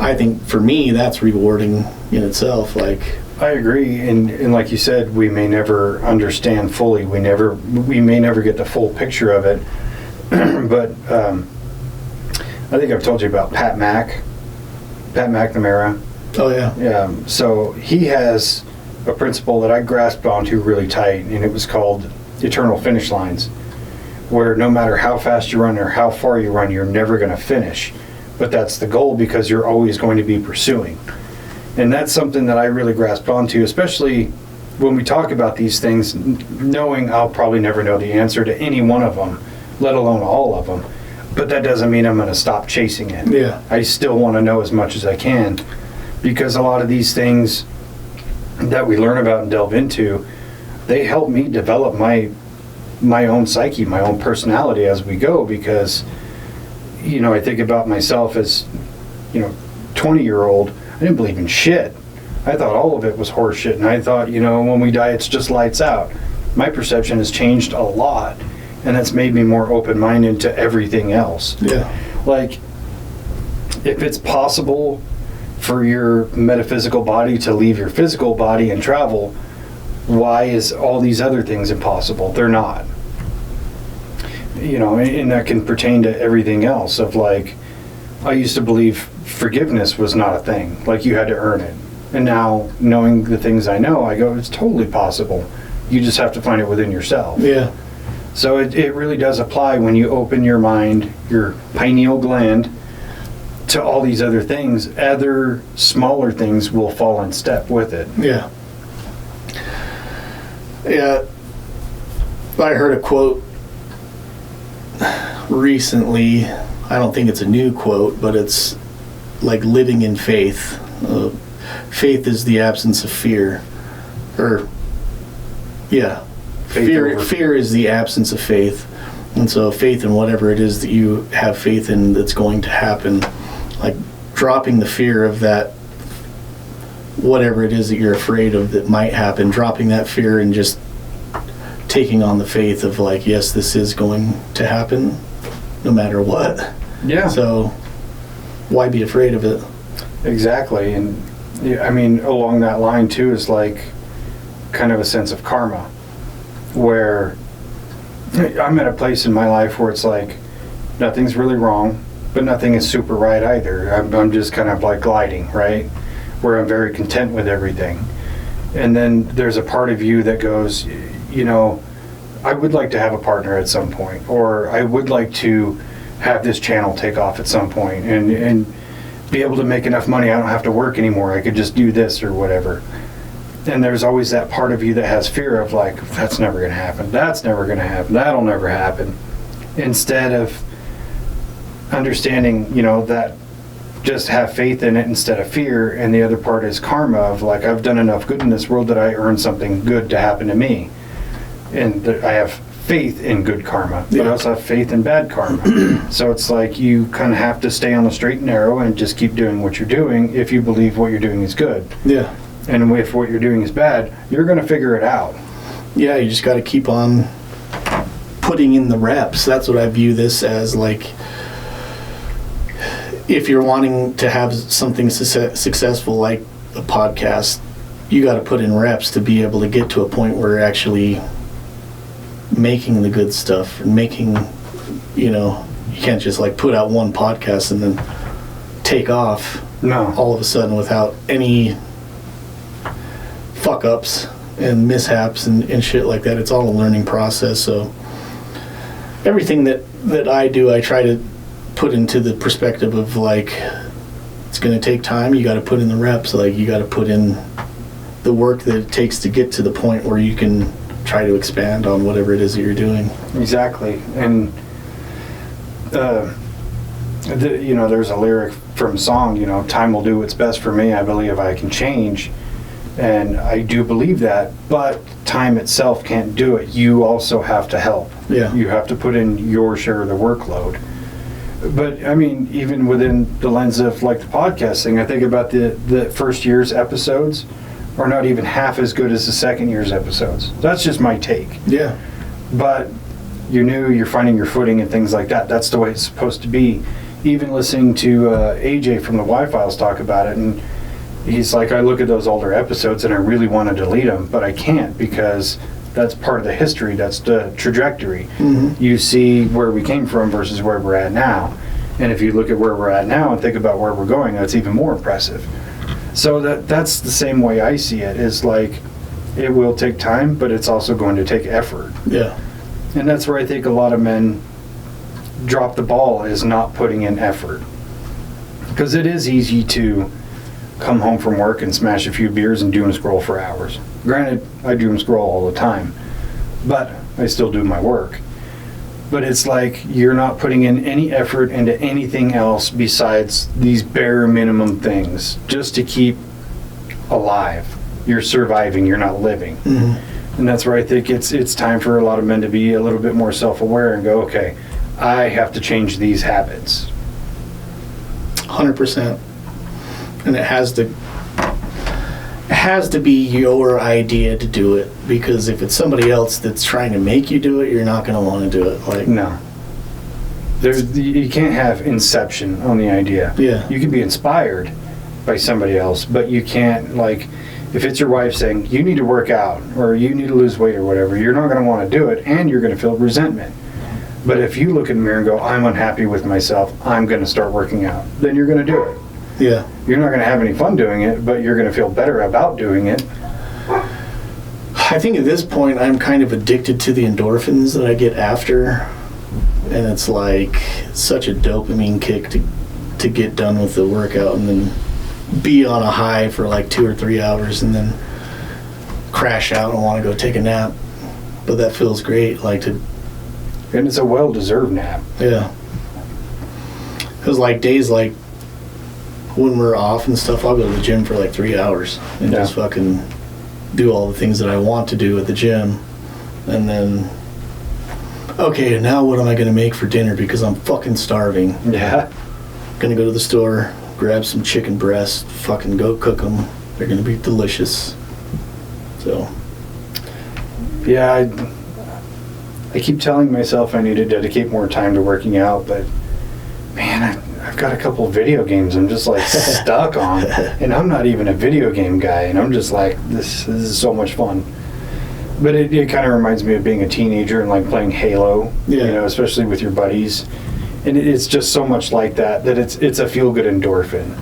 I think for me, that's rewarding in itself. Like, I agree, and like you said, we may never understand fully. We may never get the full picture of it. But I think I've told you about Pat McNamara. oh yeah, Yeah. So he has a principle that I grasped onto really tight, and it was called eternal finish lines, where no matter how fast you run or how far you run, you're never going to finish. But that's the goal, because you're always going to be pursuing. And that's something that I really grasped onto, especially when we talk about these things, knowing I'll probably never know the answer to any one of them, let alone all of them. But that doesn't mean I'm going to stop chasing it. Yeah. I still want to know as much as I can, because a lot of these things that we learn about and delve into, they help me develop my own psyche, my own personality as we go. Because, I think about myself as, 20-year-old. I didn't believe in shit. I thought all of it was horse shit, and I thought, when we die, it's just lights out. My perception has changed a lot, and that's made me more open-minded to everything else. Yeah. Like, if it's possible for your metaphysical body to leave your physical body and travel, why is all these other things impossible? They're not. And that can pertain to everything else. Of like, I used to believe forgiveness was not a thing. Like, you had to earn it. And now, knowing the things I know, I go, it's totally possible. You just have to find it within yourself. Yeah. So it really does apply when you open your mind, your pineal gland, to all these other things. Other smaller things will fall in step with it. Yeah. Yeah. I heard a quote recently. I don't think it's a new quote, but it's like living in faith. Faith is the absence of fear. Or, yeah. Fear is the absence of faith. And so faith in whatever it is that you have faith in that's going to happen, like dropping the fear of that, whatever it is that you're afraid of that might happen, dropping that fear and just taking on the faith of like, yes, this is going to happen no matter what. Yeah. So why be afraid of it? Exactly. And I mean, along that line too is like kind of a sense of karma, where I'm at a place in my life where it's like nothing's really wrong, but nothing is super right either. I'm just kind of like gliding, right? Where I'm very content with everything. And then there's a part of you that goes, I would like to have a partner at some point, or I would like to have this channel take off at some point and be able to make enough money I don't have to work anymore. I could just do this or whatever. And there's always that part of you that has fear of like, that's never going to happen. That's never going to happen. That'll never happen. Instead of understanding, that just have faith in it instead of fear. And the other part is karma of like, I've done enough good in this world that I earn something good to happen to me. And I have faith in good karma, but I also have faith in bad karma. So it's like you kind of have to stay on the straight and narrow and just keep doing what you're doing if you believe what you're doing is good. Yeah. And if what you're doing is bad, you're going to figure it out. Yeah, you just got to keep on putting in the reps. That's what I view this as. Like, if you're wanting to have something successful like a podcast, you got to put in reps to be able to get to a point where you're actually making the good stuff and making, you can't just like put out one podcast and then take off all of a sudden without any fuck ups and mishaps and shit like that. It's all a learning process. So everything that I do, I try to put into the perspective of like, it's going to take time. You got to put in the reps. Like, you got to put in the work that it takes to get to the point where you can try to expand on whatever it is that you're doing. Exactly. And there's a lyric from a song, time will do what's best for me. I believe I can change. And I do believe that, but time itself can't do it. You also have to help. Yeah. You have to put in your share of the workload. But I mean, even within the lens of like the podcast thing, I think about the first year's episodes are not even half as good as the second year's episodes. That's just my take. Yeah. But you're new, you're finding your footing and things like that. That's the way it's supposed to be. even listening to AJ from the Y-Files talk about it, and he's like, I look at those older episodes and I really want to delete them, but I can't because that's part of the history, that's the trajectory. Mm-hmm. You see where we came from versus where we're at now. And if you look at where we're at now and think about where we're going, that's even more impressive. So that's the same way I see it, is like, it will take time, but it's also going to take effort. Yeah. And that's where I think a lot of men drop the ball, is not putting in effort. Because it is easy to come home from work and smash a few beers and doom scroll for hours. Granted, I doom scroll all the time, but I still do my work. But it's like you're not putting in any effort into anything else besides these bare minimum things just to keep alive. You're surviving, you're not living. Mm-hmm. And that's where I think it's time for a lot of men to be a little bit more self-aware and go, okay, I have to change these habits. 100%. And it has to be your idea to do it, because if it's somebody else that's trying to make you do it, you're not going to want to do it. Like, no. You can't have inception on the idea. Yeah. You can be inspired by somebody else, but you can't, like, if it's your wife saying, you need to work out, or you need to lose weight or whatever, you're not going to want to do it, and you're going to feel resentment. But if you look in the mirror and go, I'm unhappy with myself, I'm going to start working out, then you're going to do it. Yeah. You're not going to have any fun doing it, but you're going to feel better about doing it. I think at this point I'm kind of addicted to the endorphins that I get after, and it's like such a dopamine kick to get done with the workout and then be on a high for like 2 or 3 hours and then crash out and want to go take a nap. But that feels great, like to... And it's a well-deserved nap. Yeah. Because like days like when we're off and stuff, I'll go to the gym for like 3 hours and just fucking do all the things that I want to do at the gym. And then, okay, now what am I going to make for dinner because I'm fucking starving? Yeah. Gonna go to the store, grab some chicken breasts, fucking go cook them. They're gonna be delicious. So. Yeah, I keep telling myself I need to dedicate more time to working out, but man, I've got a couple of video games I'm just like stuck on, and I'm not even a video game guy, and I'm just like, this is so much fun. But it kind of reminds me of being a teenager and like playing Halo, yeah. You know, especially with your buddies. And it's just so much like that it's a feel-good endorphin.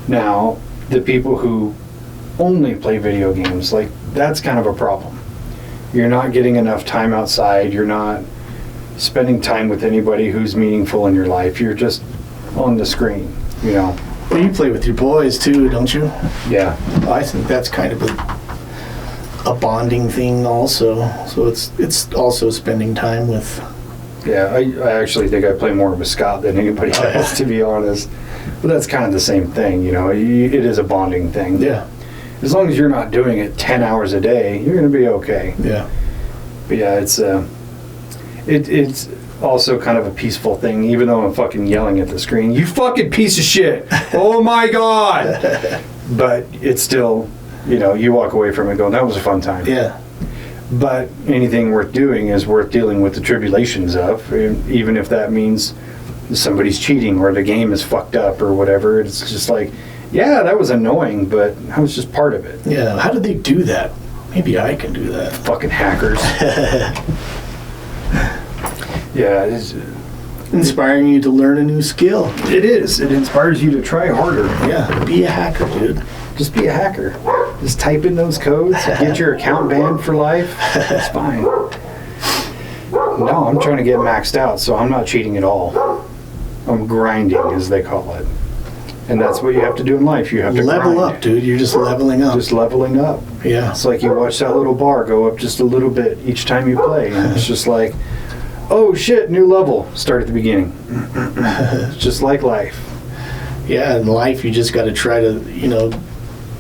Now, the people who only play video games, like, that's kind of a problem. You're not getting enough time outside. You're not spending time with anybody who's meaningful in your life. You're just on the screen, you know. Well, you play with your boys too, don't you? Yeah. I think that's kind of a bonding thing also. So it's also spending time with... Yeah, I actually think I play more of a Scott than anybody else, to be honest. But that's kind of the same thing, you know. It is a bonding thing. Yeah. As long as you're not doing it 10 hours a day, you're going to be okay. Yeah. But yeah, it's also kind of a peaceful thing, even though I'm fucking yelling at the screen. You fucking piece of shit! Oh my God! But it's still, you know, you walk away from it going, that was a fun time. Yeah. But anything worth doing is worth dealing with the tribulations of, even if that means somebody's cheating or the game is fucked up or whatever. It's just like, yeah, that was annoying, but that was just part of it. Yeah, how did they do that? Maybe I can do that. Fucking hackers. Yeah, it's inspiring you to learn a new skill. It is. It inspires you to try harder. Yeah, be a hacker, dude. Just be a hacker. Just type in those codes, get your account banned for life. That's fine. No, I'm trying to get maxed out, so I'm not cheating at all. I'm grinding, as they call it. And that's what you have to do in life. You have to level grind. up, dude. You're just leveling up. Just leveling up. Yeah. It's like you watch that little bar go up just a little bit each time you play. And it's just like, oh shit, new level. Start at the beginning. It's just like life. Yeah, in life you just got to try to, you know,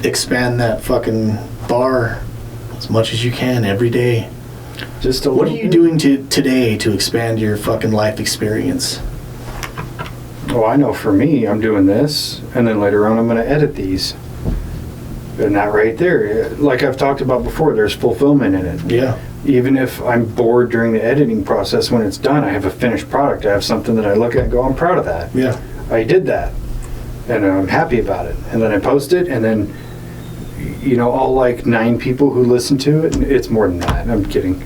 expand that fucking bar as much as you can every day. Just a What are little you bit. doing today to expand your fucking life experience? Oh, I know for me, I'm doing this, and then later on I'm going to edit these. And that right there, like I've talked about before, there's fulfillment in it. Yeah. Even if I'm bored during the editing process, when it's done, I have a finished product. I have something that I look at and go, I'm proud of that. Yeah. I did that. And I'm happy about it. And then I post it, and then, all like 9 people who listen to it, and it's more than that. I'm kidding.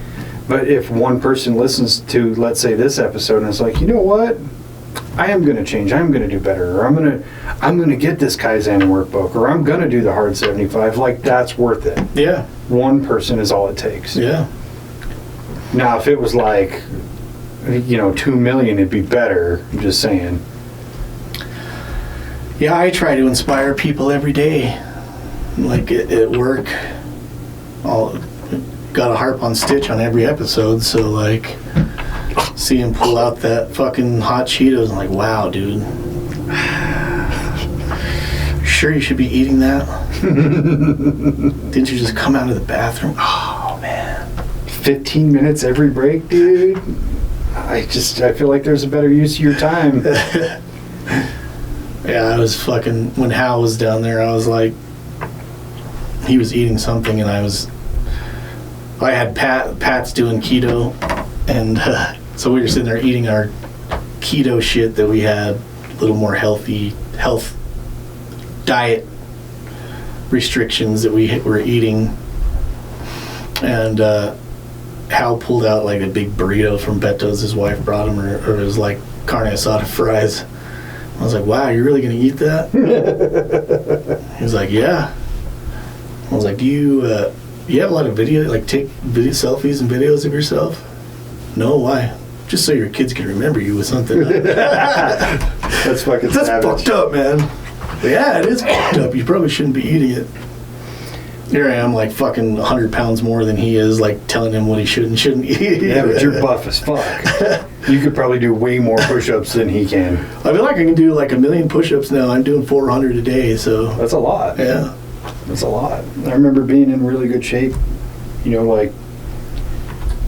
But if one person listens to, let's say, this episode, and it's like, you know what? I am going to change. I'm going to do better. Or I'm going to get this Kaizen workbook. Or I'm going to do the hard 75. Like, that's worth it. Yeah. One person is all it takes. Yeah. Now, if it was like, 2 million, it'd be better. I'm just saying. Yeah, I try to inspire people every day. Like at work, I'll got a harp on Stitch on every episode, so like see him pull out that fucking hot Cheetos, I'm like, wow, dude. Sure you should be eating that? Didn't you just come out of the bathroom? Oh, man. 15 minutes every break, dude? I feel like there's a better use of your time. Yeah, I was fucking, when Hal was down there, I was like, he was eating something, and I had Pat's doing keto, and so we were sitting there eating our keto shit that we had, a little more health diet restrictions that we were eating, and Hal pulled out like a big burrito from Beto's his wife brought him, or it was like carne asada fries. I was like, wow, you're really gonna eat that? He was like, yeah. I was like, do you have a lot of video, like take video selfies and videos of yourself? No, why? Just so your kids can remember you with something. That's fucking That's savage. fucked up, man. Yeah, it is fucked up. You probably shouldn't be eating it. Here I am, like fucking 100 pounds more than he is, like telling him what he should and shouldn't eat. Yeah, but you're buff as fuck. You could probably do way more push-ups than he can. I feel like I can do like 1 million push-ups now. I'm doing 400 a day, so. That's a lot. Yeah. That's a lot. I remember being in really good shape, like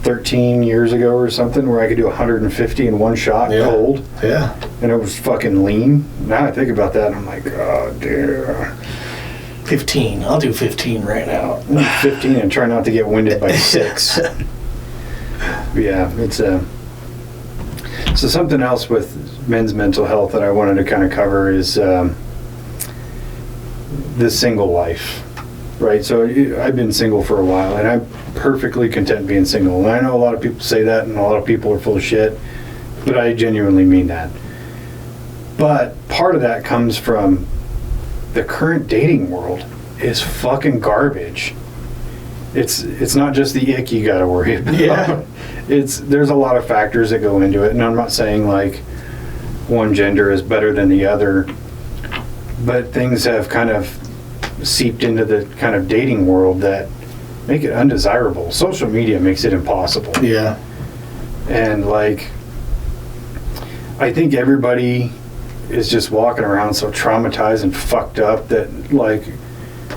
13 years ago or something, where I could do 150 in one shot, cold. Yeah. And it was fucking lean. Now I think about that and I'm like, oh dear. 15. I'll do 15 right now. 15 and try not to get winded by 6. Yeah, it's so something else with men's mental health that I wanted to kind of cover is the single life, right? So I've been single for a while, and I'm perfectly content being single. And I know a lot of people say that, and a lot of people are full of shit, but I genuinely mean that. But part of that comes from the current dating world is fucking garbage. It's not just the ick you gotta worry about. Yeah. There's a lot of factors that go into it, and I'm not saying like one gender is better than the other, but things have kind of seeped into the kind of dating world that make it undesirable. Social media makes it impossible. Yeah. And like, I think everybody is just walking around so traumatized and fucked up that like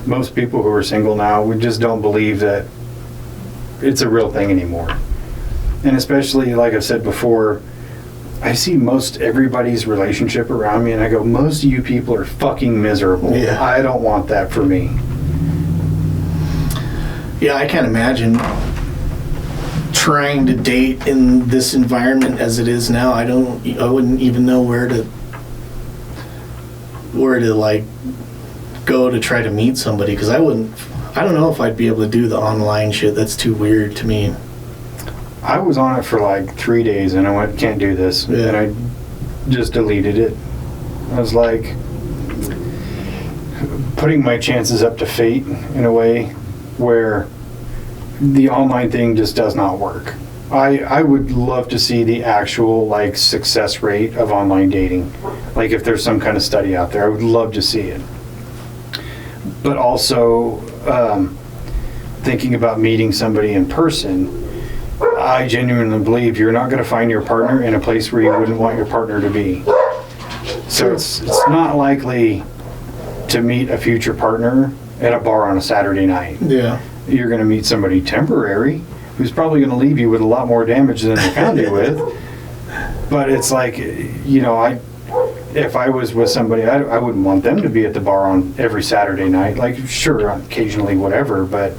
most people who are single now, we just don't believe that it's a real thing anymore. And especially, like I've said before, I see most everybody's relationship around me and I go, most of you people are fucking miserable. Yeah. I don't want that for me. Yeah, I can't imagine trying to date in this environment as it is now. I wouldn't even know where to like go to try to meet somebody, because I don't know if I'd be able to do the online shit. That's too weird to me. I was on it for like 3 days and I went, can't do this. Yeah. And I just deleted it. I was like putting my chances up to fate in a way where the online thing just does not work. I would love to see the actual like success rate of online dating. Like if there's some kind of study out there, I would love to see it. But also thinking about meeting somebody in person, I genuinely believe you're not going to find your partner in a place where you wouldn't want your partner to be. So it's not likely to meet a future partner at a bar on a Saturday night. Yeah. You're going to meet somebody temporary who's probably going to leave you with a lot more damage than they found you with. But it's like, if I was with somebody, I wouldn't want them to be at the bar on every Saturday night. Like, sure, occasionally, whatever, but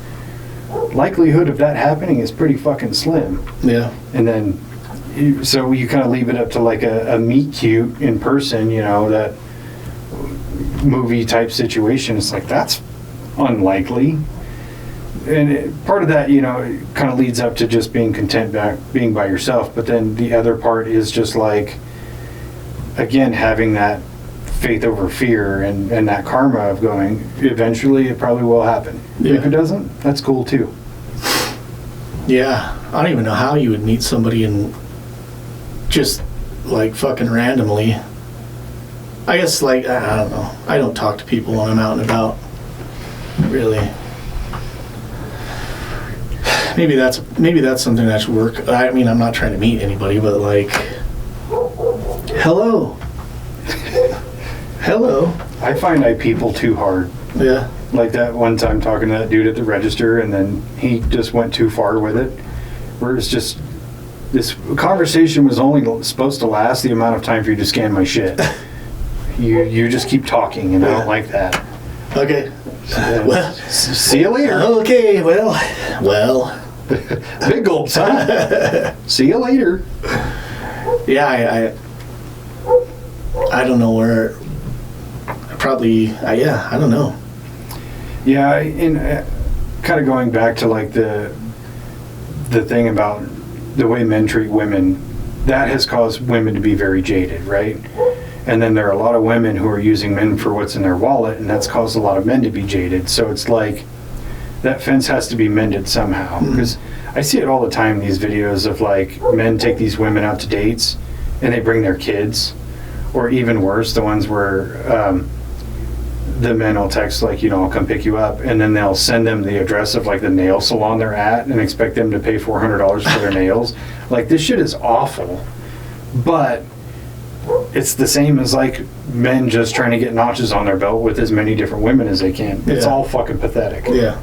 likelihood of that happening is pretty fucking slim. Yeah. And then, so you kind of leave it up to like a meet cute in person, you know, that movie type situation. It's like, that's unlikely. And part of that, you know, it kind of leads up to just being content being by yourself. But then the other part is just like, again, having that faith over fear and that karma of going, eventually it probably will happen. Yeah. If it doesn't, that's cool too. Yeah. I don't even know how you would meet somebody and just like fucking randomly. I guess like, I don't know. I don't talk to people when I'm out and about. Really. Maybe that's something that should work. I mean, I'm not trying to meet anybody, but like, hello. Hello. I find I people too hard. Yeah. Like that one time talking to that dude at the register, and then he just went too far with it. Where it's just, this conversation was only supposed to last the amount of time for you to scan my shit. You just keep talking, and I don't like that. Okay. Well, see you later. Okay, well. Big gulps, huh? See you later. Yeah, I don't know where. I don't know. Yeah, and kind of going back to like the thing about the way men treat women, that has caused women to be very jaded, right? And then there are a lot of women who are using men for what's in their wallet, and that's caused a lot of men to be jaded. So it's like that fence has to be mended somehow. Because I see it all the time, these videos of like men take these women out to dates and they bring their kids. Or even worse, the ones where the men will text like, you know, I'll come pick you up, and then they'll send them the address of like the nail salon they're at and expect them to pay $400 for their nails. Like, this shit is awful. But it's the same as like men just trying to get notches on their belt with as many different women as they can. It's all fucking pathetic. Yeah.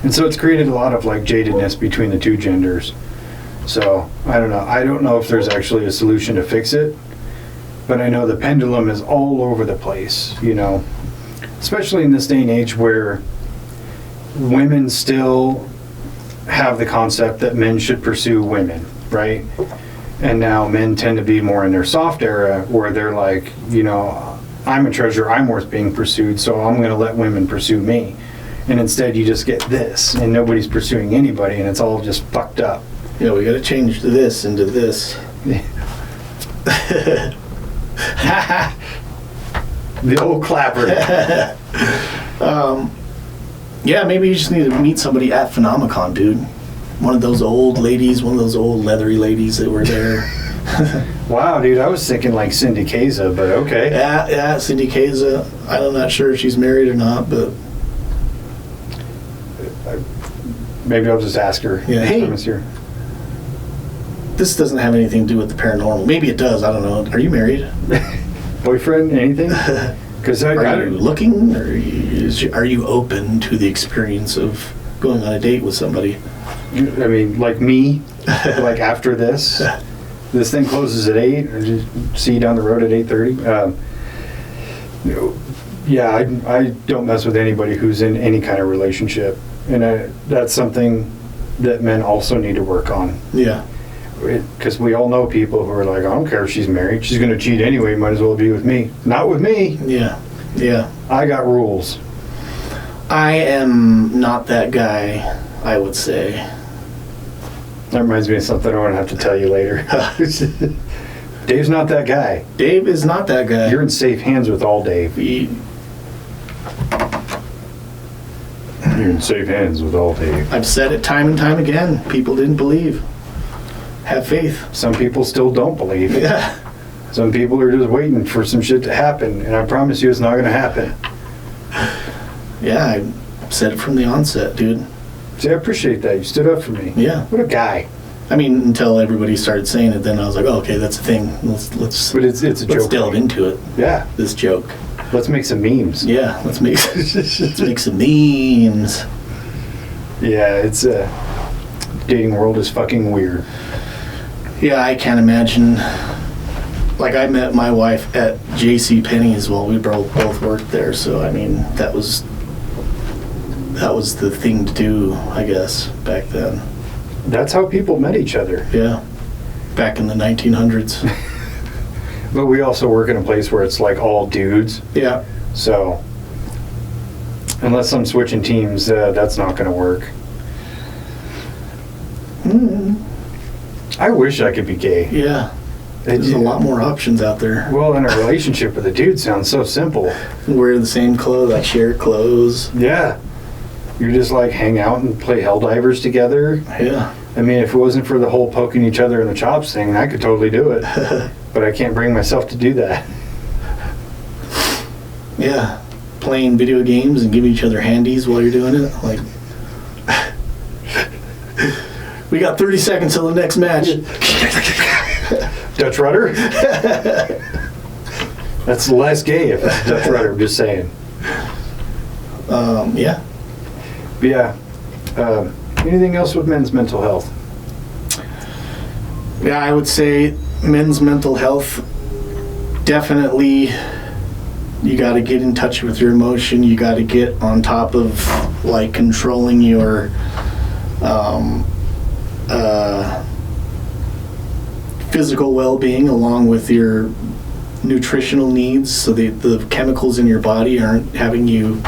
And so it's created a lot of like jadedness between the two genders. So I don't know. I don't know if there's actually a solution to fix it, but I know the pendulum is all over the place, you know, especially in this day and age where women still have the concept that men should pursue women, right? And now men tend to be more in their soft era where they're like, you know, I'm a treasure, I'm worth being pursued, so I'm going to let women pursue me. And instead you just get this, and nobody's pursuing anybody, and it's all just fucked up. Yeah, we got to change this into this. The old clapper. Yeah, maybe you just need to meet somebody at Phenomicon, dude. One of those old ladies, one of those old leathery ladies that were there. Wow, dude, I was thinking like Cindy Kaza, but okay. Yeah, Cindy Kaza. I'm not sure if she's married or not, but maybe I'll just ask her. Yeah, hey. Next time. This doesn't have anything to do with the paranormal. Maybe it does. I don't know. Are you married? Boyfriend? Anything? Because are you looking, or are you open to the experience of going on a date with somebody? I mean, like me, like after this thing closes at 8, or just see you down the road at 8:30. Yeah, I don't mess with anybody who's in any kind of relationship, and that's something that men also need to work on. Yeah. Because we all know people who are like, I don't care if she's married, she's going to cheat anyway, might as well be with me. Not with me. Yeah. I got rules. I am not that guy, I would say. That reminds me of something I want to have to tell you later. Dave's not that guy. Dave is not that guy. You're in safe hands with all Dave. You're in safe hands with all Dave. I've said it time and time again. People didn't believe. Have faith. Some people still don't believe. Yeah. Some people are just waiting for some shit to happen, and I promise you it's not going to happen. Yeah, I said it from the onset, dude. See, I appreciate that. You stood up for me. Yeah. What a guy. I mean, until everybody started saying it, then I was like, oh, okay, that's a thing. Let's. But it's a joke. Let's delve into it. Yeah. This joke. Let's make some memes. Yeah, let's make some memes. Yeah, it's dating world is fucking weird. Yeah, I can't imagine. Like, I met my wife at J.C. Penney's. Well, we both worked there, so I mean, that was that was the thing to do, I guess, back then. That's how people met each other. Yeah, back in the 1900s. But we also work in a place where it's like all dudes. Yeah. So unless I'm switching teams, that's not going to work. I wish I could be gay. Yeah. There's a lot more options out there. Well, in a relationship with a dude sounds so simple. Wear the same clothes, like share clothes. Yeah. You just like hang out and play Helldivers together. Yeah. I mean, if it wasn't for the whole poking each other in the chops thing, I could totally do it. But I can't bring myself to do that. Yeah. Playing video games and giving each other handies while you're doing it. Like, we got 30 seconds till the next match. Dutch rudder? That's less gay if it's Dutch rudder, I'm just saying. Yeah. But yeah. Anything else with men's mental health? Yeah, I would say men's mental health, definitely you got to get in touch with your emotion. You got to get on top of like controlling your physical well-being along with your nutritional needs, so the chemicals in your body aren't having you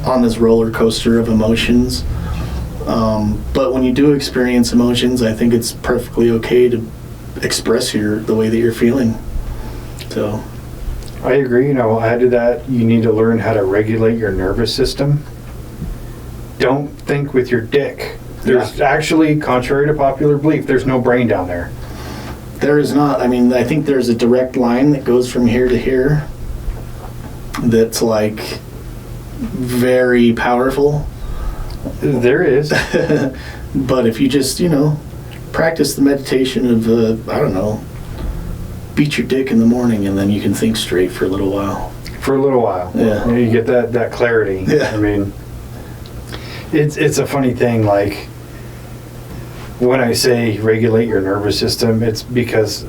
on this roller coaster of emotions. But when you do experience emotions, I think it's perfectly okay to express the way that you're feeling. So I agree. Add to that, you need to learn how to regulate your nervous system. Don't think with your dick. There's actually, contrary to popular belief, there's no brain down there. There is not. I mean, I think there's a direct line that goes from here to here that's like very powerful. There is. But if you just, practice the meditation of, beat your dick in the morning, and then you can think straight for a little while. For a little while. Yeah. You get that clarity. Yeah. I mean, it's a funny thing, like, when I say regulate your nervous system, it's because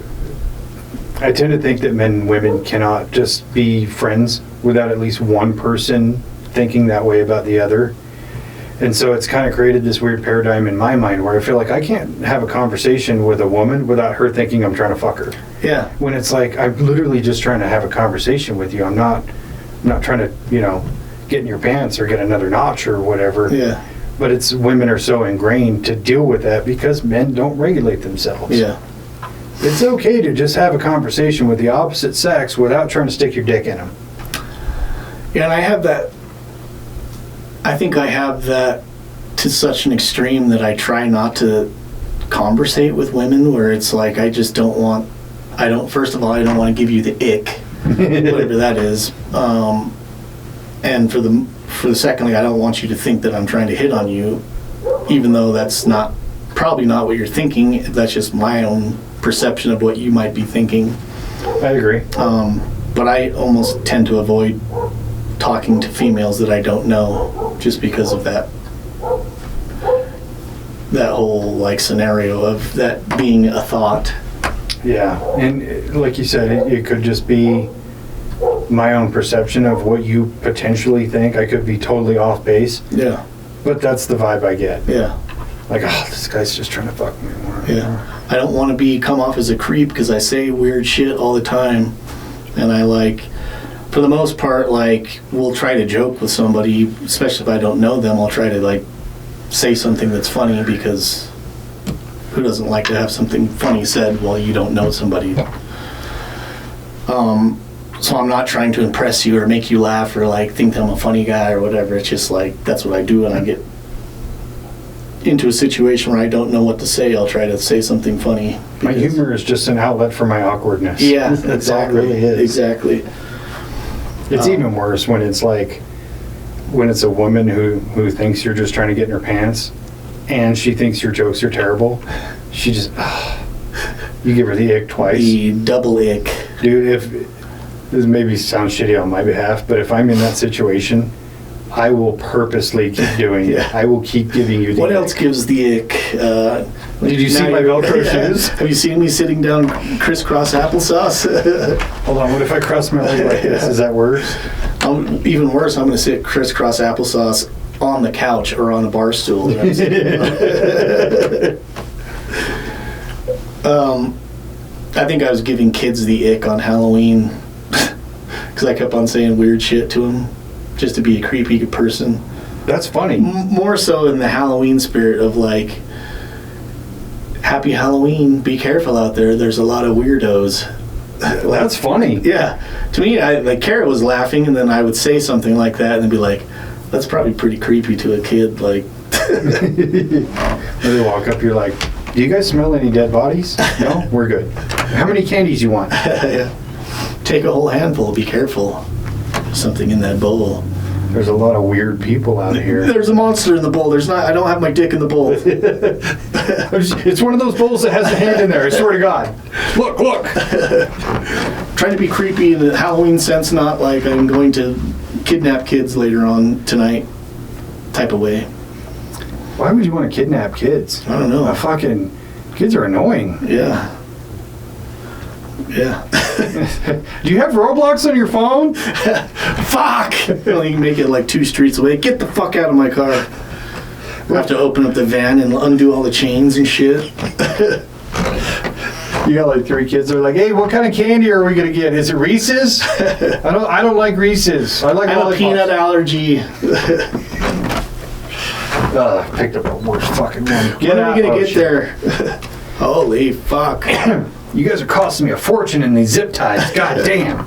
I tend to think that men and women cannot just be friends without at least one person thinking that way about the other. And so it's kind of created this weird paradigm in my mind where I feel like I can't have a conversation with a woman without her thinking I'm trying to fuck her. Yeah. When it's like, I'm literally just trying to have a conversation with you. I'm not trying to, get in your pants or get another notch or whatever. Yeah. But it's women are so ingrained to deal with that because men don't regulate themselves. Yeah. It's okay to just have a conversation with the opposite sex without trying to stick your dick in them. Yeah, and I think I have that to such an extreme that I try not to conversate with women, where it's like first of all, I don't want to give you the ick, whatever that is. And for the secondly, I don't want you to think that I'm trying to hit on you, even though that's probably not what you're thinking. That's just my own perception of what you might be thinking. I agree. But I almost tend to avoid talking to females that I don't know, just because of that whole like scenario of that being a thought. Yeah, and like you said, it could just be my own perception of what you potentially think. I could be totally off base. Yeah. But that's the vibe I get. Yeah. Like, this guy's just trying to fuck me more. Yeah. I don't want to come off as a creep because I say weird shit all the time, and I for the most part, we'll try to joke with somebody, especially if I don't know them. I'll try to say something that's funny, because who doesn't like to have something funny said while you don't know somebody? So I'm not trying to impress you or make you laugh or think that I'm a funny guy or whatever. It's just that's what I do, and I get into a situation where I don't know what to say. I'll try to say something funny. My humor is just an outlet for my awkwardness. Yeah, That's all it really is. Exactly. It's even worse when it's when it's a woman who thinks you're just trying to get in her pants, and she thinks your jokes are terrible. She just, you give her the ick twice. The double ick. Dude, if this maybe sounds shitty on my behalf, but if I'm in that situation, I will purposely keep doing it. I will keep giving you the What ick. else gives the ick? Did you see my Velcro shoes? Have you seen me sitting down crisscross applesauce? Hold on, what if I cross my leg like this? Is that worse? Even worse, I'm going to sit crisscross applesauce on the couch or on a bar stool. That I was I think I was giving kids the ick on Halloween because I kept on saying weird shit to them just to be a creepy person. That's funny. More so in the Halloween spirit of like, happy Halloween, be careful out there, there's a lot of weirdos. That's funny. Yeah. To me, like Kara was laughing, and then I would say something like that and be like, that's probably pretty creepy to a kid. Like, they walk up, you're like, do you guys smell any dead bodies? No? We're good. How many candies you want? Yeah. Take a whole handful, be careful. Something in that bowl. There's a lot of weird people out here. There's a monster in the bowl. There's not. I don't have my dick in the bowl. It's one of those bowls that has a hand in there, I swear to God. Look, look. Trying to be creepy in the Halloween sense, not like I'm going to kidnap kids later on tonight type of way. Why would you want to kidnap kids? I don't know. Fucking kids are annoying. Yeah. Yeah. Do you have Roblox on your phone? Fuck! You can make it like 2 streets away. Get the fuck out of my car. We'll have to open up the van and undo all the chains and shit. You got like 3 kids that are like, hey, what kind of candy are we gonna get? Is it Reese's? I don't like Reese's. I like I have a peanut allergy. I picked up the worst fucking one. When are we gonna get there? Holy fuck. You guys are costing me a fortune in these zip ties. God damn.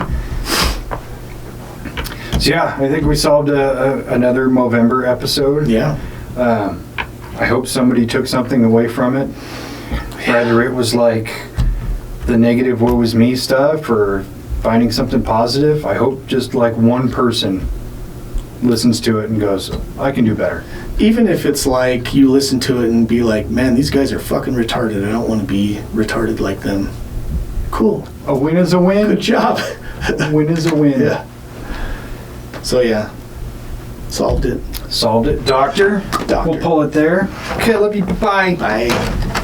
So yeah, I think we solved another Movember episode. Yeah. I hope somebody took something away from it. Whether it was like the negative woe is me stuff or finding something positive. I hope just like one person listens to it and goes, I can do better. Even if it's like you listen to it and be like, man, these guys are fucking retarded. I don't want to be retarded like them. Cool. A win is a win. Good job. A win is a win. Yeah. So yeah, solved it. Solved it. Doctor. Doctor. We'll pull it there. Okay, love you. Bye. Bye.